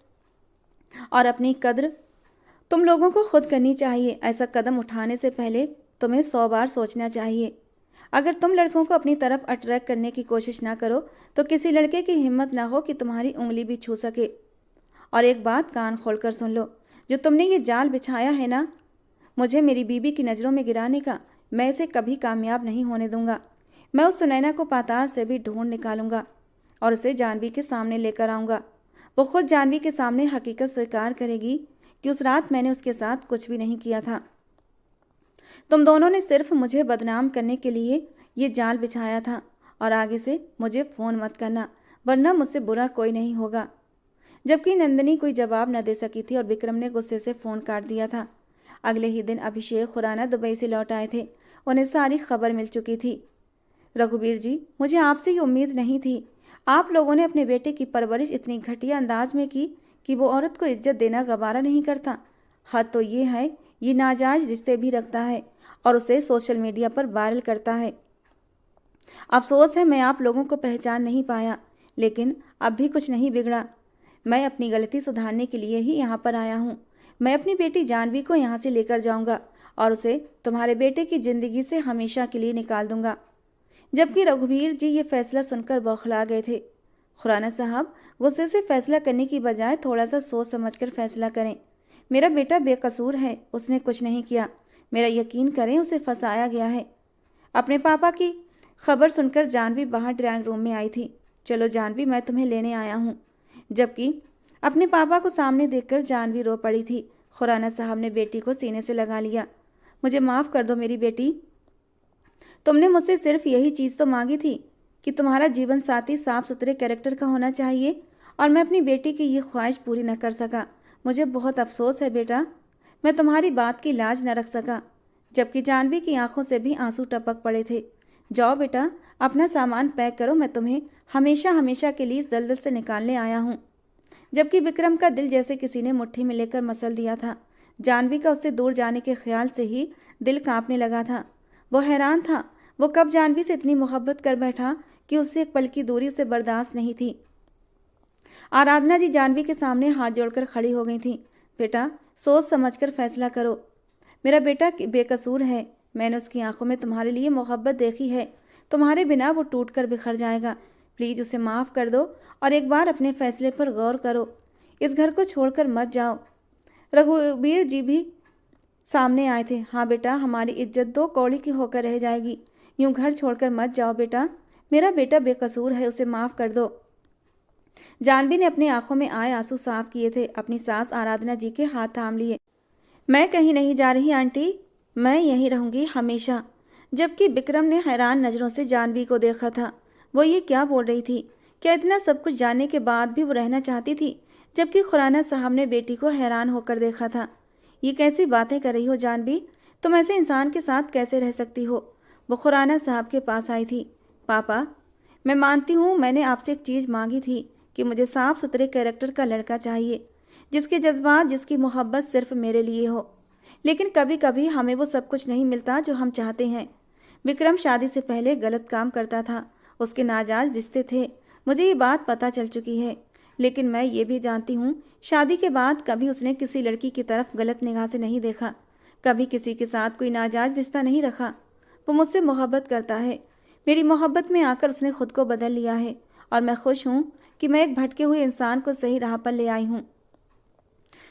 और अपनी कद्र तुम लोगों को खुद करनी चाहिए। ऐसा कदम उठाने से पहले तुम्हें 100 बार सोचना चाहिए। अगर तुम लड़कों को अपनी तरफ अट्रैक्ट करने की कोशिश ना करो तो किसी लड़के की हिम्मत ना हो कि तुम्हारी उंगली भी छू सके। और एक बात कान खोलकर सुन लो, जो तुमने ये जाल बिछाया है ना मुझे मेरी बीबी की नज़रों में गिराने का, मैं इसे कभी कामयाब नहीं होने दूंगा। मैं उस सुनैना को पाताल से भी ढूंढ निकालूंगा और उसे जानवी के सामने लेकर आऊँगा। वो खुद जानवी के सामने हकीकत स्वीकार करेगी कि उस रात मैंने उसके साथ कुछ भी नहीं किया था। तुम दोनों ने सिर्फ मुझे बदनाम करने के लिए ये जाल बिछाया था, और आगे से मुझे फ़ोन मत करना, वरना मुझसे बुरा कोई नहीं होगा। जबकि नंदिनी कोई जवाब न दे सकी थी और विक्रम ने गुस्से से फ़ोन काट दिया था। अगले ही दिन अभिषेक खुराना दुबई से लौट आए थे। उन्हें सारी खबर मिल चुकी थी। रघुवीर जी, मुझे आपसे ये उम्मीद नहीं थी। आप लोगों ने अपने बेटे की परवरिश इतनी घटिया अंदाज में की कि वो औरत को इज्जत देना गवारा नहीं करता। हद तो ये है, ये नाजायज रिश्ते भी रखता है और उसे सोशल मीडिया पर वायरल करता है। अफसोस है मैं आप लोगों को पहचान नहीं पाया, लेकिन अब भी कुछ नहीं बिगड़ा। मैं अपनी गलती सुधारने के लिए ही यहाँ पर आया हूँ। मैं अपनी बेटी जानवी को यहाँ से लेकर जाऊँगा और उसे तुम्हारे बेटे की ज़िंदगी से हमेशा के लिए निकाल दूँगा। जबकि रघुवीर जी ये फैसला सुनकर बौखला गए थे। खुराना साहब, गुस्से से फैसला करने की बजाय थोड़ा सा सोच समझकर फैसला करें। मेरा बेटा बेकसूर है, उसने कुछ नहीं किया। मेरा यकीन करें, उसे फंसाया गया है। अपने पापा की खबर सुनकर जानवी बाहर ड्राइंग रूम में आई थी। चलो जानवी, मैं तुम्हें लेने आया हूँ। जबकि अपने पापा को सामने देखकर जानवी रो पड़ी थी। खुराना साहब ने बेटी को सीने से लगा लिया। मुझे माफ़ कर दो मेरी बेटी, तुमने मुझसे सिर्फ यही चीज़ तो मांगी थी कि तुम्हारा जीवन साथी साफ सुथरे कैरेक्टर का होना चाहिए, और मैं अपनी बेटी की ये ख्वाहिश पूरी न कर सका। मुझे बहुत अफसोस है बेटा, मैं तुम्हारी बात की लाज न रख सका। जबकि जानवी की आंखों से भी आंसू टपक पड़े थे। जाओ बेटा, अपना सामान पैक करो, मैं तुम्हें हमेशा हमेशा के लिए इस दलदल से निकालने आया हूँ। जबकि विक्रम का दिल जैसे किसी ने मुट्ठी में लेकर मसल दिया था। जानवी का उससे दूर जाने के ख्याल से ही दिल कांपने लगा था। वो हैरान था, वो कब जानवी से इतनी मोहब्बत कर बैठा कि उससे एक पल की दूरी उसे बर्दाश्त नहीं थी। आराधना जी जानवी के सामने हाथ जोड़कर खड़ी हो गई थी। बेटा, सोच समझकर फैसला करो। मेरा बेटा बेकसूर है। मैंने उसकी आंखों में तुम्हारे लिए मोहब्बत देखी है। तुम्हारे बिना वो टूट कर बिखर जाएगा। प्लीज़ उसे माफ़ कर दो और एक बार अपने फैसले पर गौर करो। इस घर को छोड़कर मत जाओ। रघुवीर जी भी सामने आए थे। हाँ बेटा, हमारी इज्जत दो कौड़ी की होकर रह जाएगी। यूं घर छोड़कर मत जाओ बेटा, मेरा बेटा बेकसूर है, उसे माफ़ कर दो। जानवी ने अपनी आंखों में आए आंसू साफ किए थे। अपनी सास आराधना जी के हाथ थाम लिए। मैं कहीं नहीं जा रही आंटी, मैं यहीं रहूंगी हमेशा। जबकि विक्रम ने हैरान नज़रों से जानवी को देखा था। वो ये क्या बोल रही थी? क्या इतना सब कुछ जानने के बाद भी वो रहना चाहती थी? जबकि खुराना साहब ने बेटी को हैरान होकर देखा था। ये कैसी बातें कर रही हो जानवी? तुम ऐसे इंसान के साथ कैसे रह सकती हो? वो खुराना साहब के पास आई थी। पापा, मैं मानती हूँ मैंने आपसे एक चीज़ मांगी थी कि मुझे साफ सुथरे कैरेक्टर का लड़का चाहिए, जिसके जज्बात, जिसकी मोहब्बत सिर्फ मेरे लिए हो। लेकिन कभी कभी हमें वो सब कुछ नहीं मिलता जो हम चाहते हैं। विक्रम शादी से पहले गलत काम करता था, उसके नाजायज रिश्ते थे। मुझे ये बात पता चल चुकी है। लेकिन मैं ये भी जानती हूँ, शादी के बाद कभी उसने किसी लड़की की तरफ गलत निगाह से नहीं देखा, कभी किसी के साथ कोई नाजायज रिश्ता नहीं रखा। वो मुझसे मोहब्बत करता है। मेरी मोहब्बत में आकर उसने खुद को बदल लिया है, और मैं खुश हूँ कि मैं एक भटके हुए इंसान को सही राह पर ले आई हूँ।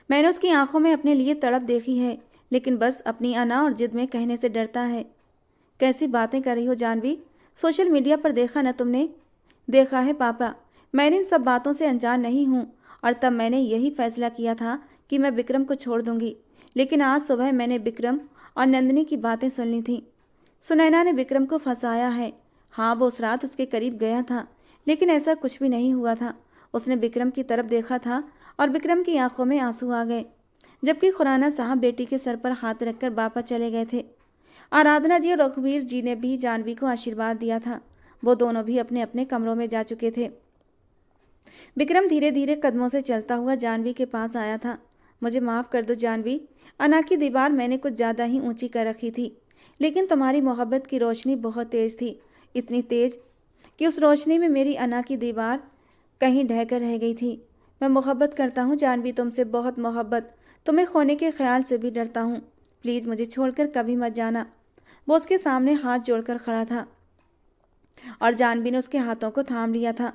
मैंने उसकी आंखों में अपने लिए तड़प देखी है, लेकिन बस अपनी अना और जिद में कहने से डरता है। कैसी बातें कर रही हो जानवी? सोशल मीडिया पर देखा ना तुमने? देखा है पापा, मैंने इन सब बातों से अनजान नहीं हूँ, और तब मैंने यही फैसला किया था कि मैं विक्रम को छोड़ दूंगी। लेकिन आज सुबह मैंने विक्रम और नंदिनी की बातें सुन ली थी। सुनैना ने विक्रम को फंसाया है। हाँ, वो उस रात उसके करीब गया था, लेकिन ऐसा कुछ भी नहीं हुआ था। उसने विक्रम की तरफ देखा था और विक्रम की आंखों में आंसू आ गए। जबकि खुराना साहब बेटी के सर पर हाथ रखकर वापस चले गए थे। आराधना जी और रघुवीर जी ने भी जानवी को आशीर्वाद दिया था। वो दोनों भी अपने अपने कमरों में जा चुके थे। विक्रम धीरे धीरे कदमों से चलता हुआ जानवी के पास आया था। मुझे माफ़ कर दो जानवी, अना की दीवार मैंने कुछ ज़्यादा ही ऊंची कर रखी थी, लेकिन तुम्हारी मोहब्बत की रोशनी बहुत तेज़ थी, इतनी तेज़ कि उस रोशनी में मेरी अना की दीवार कहीं ढहकर रह गई थी। मैं मोहब्बत करता हूँ जानवी, तुमसे बहुत मोहब्बत। तुम्हें खोने के ख्याल से भी डरता हूँ। प्लीज़ मुझे छोड़कर कभी मत जाना। वो उसके सामने हाथ जोड़कर खड़ा था और जानवी ने उसके हाथों को थाम लिया था।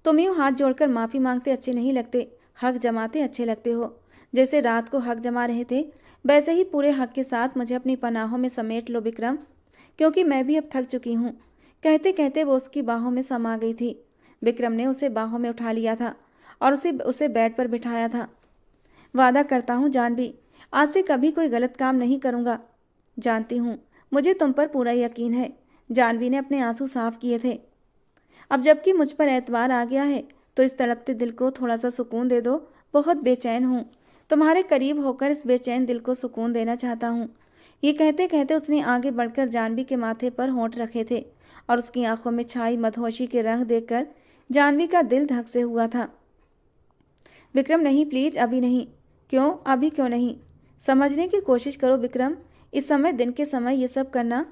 तुम यूँ हाथ जोड़कर माफ़ी मांगते अच्छे नहीं लगते, हक जमाते अच्छे लगते हो। जैसे रात को हक जमा रहे थे, वैसे ही पूरे हक के साथ मुझे अपनी पनाहों में समेट लो विक्रम, क्योंकि मैं भी अब थक चुकी हूँ। कहते कहते वो उसकी बाहों में समा गई थी। विक्रम ने उसे बाहों में उठा लिया था और उसे बेड पर बिठाया था। वादा करता हूँ जानवी, आज से कभी कोई गलत काम नहीं करूँगा। जानती हूँ, मुझे तुम पर पूरा यकीन है। जानवी ने अपने आंसू साफ किए थे। अब जबकि मुझ पर एतबार आ गया है, तो इस तड़पते दिल को थोड़ा सा सुकून दे दो। बहुत बेचैन हूँ, तुम्हारे करीब होकर इस बेचैन दिल को सुकून देना चाहता हूँ। ये कहते कहते उसने आगे बढ़कर जानवी के माथे पर होंठ रखे थे और उसकी आंखों में छाई मदहोशी के रंग देखकर जानवी का दिल धक से हुआ था। विक्रम नहीं, प्लीज अभी नहीं। क्यों? अभी क्यों नहीं? समझने की कोशिश करो विक्रम, इस समय दिन के समय ये सब करना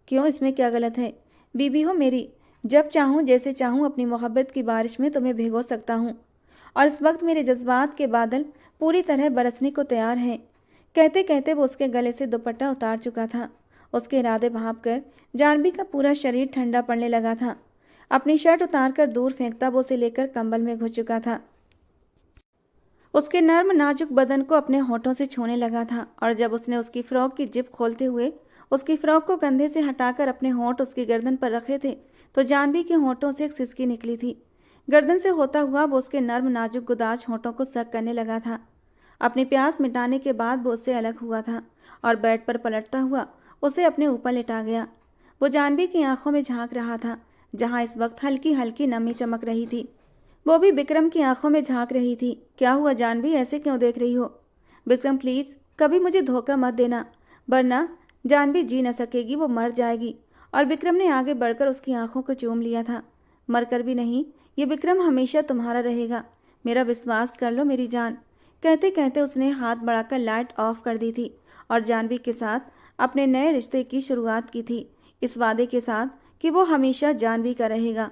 क्यों, इसमें क्या गलत है? बीबी हो मेरी, जब चाहूँ जैसे चाहूँ अपनी मोहब्बत की बारिश में तुम्हें भिगो सकता हूँ, और इस वक्त मेरे जज्बात के बादल पूरी तरह बरसने को तैयार हैं। कहते कहते वो उसके गले से दुपट्टा उतार चुका था। उसके इरादे भांप कर जानवी का पूरा शरीर ठंडा पड़ने लगा था। अपनी शर्ट उतारकर दूर फेंकता वो उसे लेकर कंबल में घुस चुका था। उसके नर्म नाजुक बदन को अपने होठों से छूने लगा था, और जब उसने उसकी फ्रॉक की जिप खोलते हुए उसकी फ्रॉक को कंधे से हटाकर अपने होंठ उसकी गर्दन पर रखे थे, तो जानवी के होठों से एक सिसकी निकली थी। गर्दन से होता हुआ वो उसके नर्म नाजुक गुदाज होठों को सक करने लगा था। अपनी प्यास मिटाने के बाद वो उससे अलग हुआ था और बेड पर पलटता हुआ उसे अपने ऊपर लिटा गया। वो जानवी की आंखों में झांक रहा था, जहां इस वक्त हल्की हल्की नमी चमक रही थी। वो भी विक्रम की आंखों में झांक रही थी। क्या हुआ जानवी, ऐसे क्यों देख रही हो? विक्रम प्लीज कभी मुझे धोखा मत देना, वरना जानवी जी न सकेगी, वो मर जाएगी। और विक्रम ने आगे बढ़कर उसकी आंखों को चूम लिया था। मरकर भी नहीं, ये विक्रम हमेशा तुम्हारा रहेगा, मेरा विश्वास कर लो मेरी जान। कहते कहते उसने हाथ बढ़ाकर लाइट ऑफ कर दी थी और जानवी के साथ अपने नए रिश्ते की शुरुआत की थी, इस वादे के साथ कि वो हमेशा जानवी का रहेगा।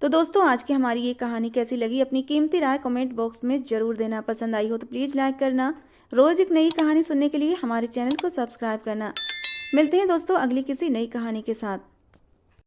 तो दोस्तों, आज की हमारी ये कहानी कैसी लगी, अपनी कीमती राय कमेंट बॉक्स में ज़रूर देना। पसंद आई हो तो प्लीज़ लाइक करना। रोज़ एक नई कहानी सुनने के लिए हमारे चैनल को सब्सक्राइब करना। मिलते हैं दोस्तों अगली किसी नई कहानी के साथ।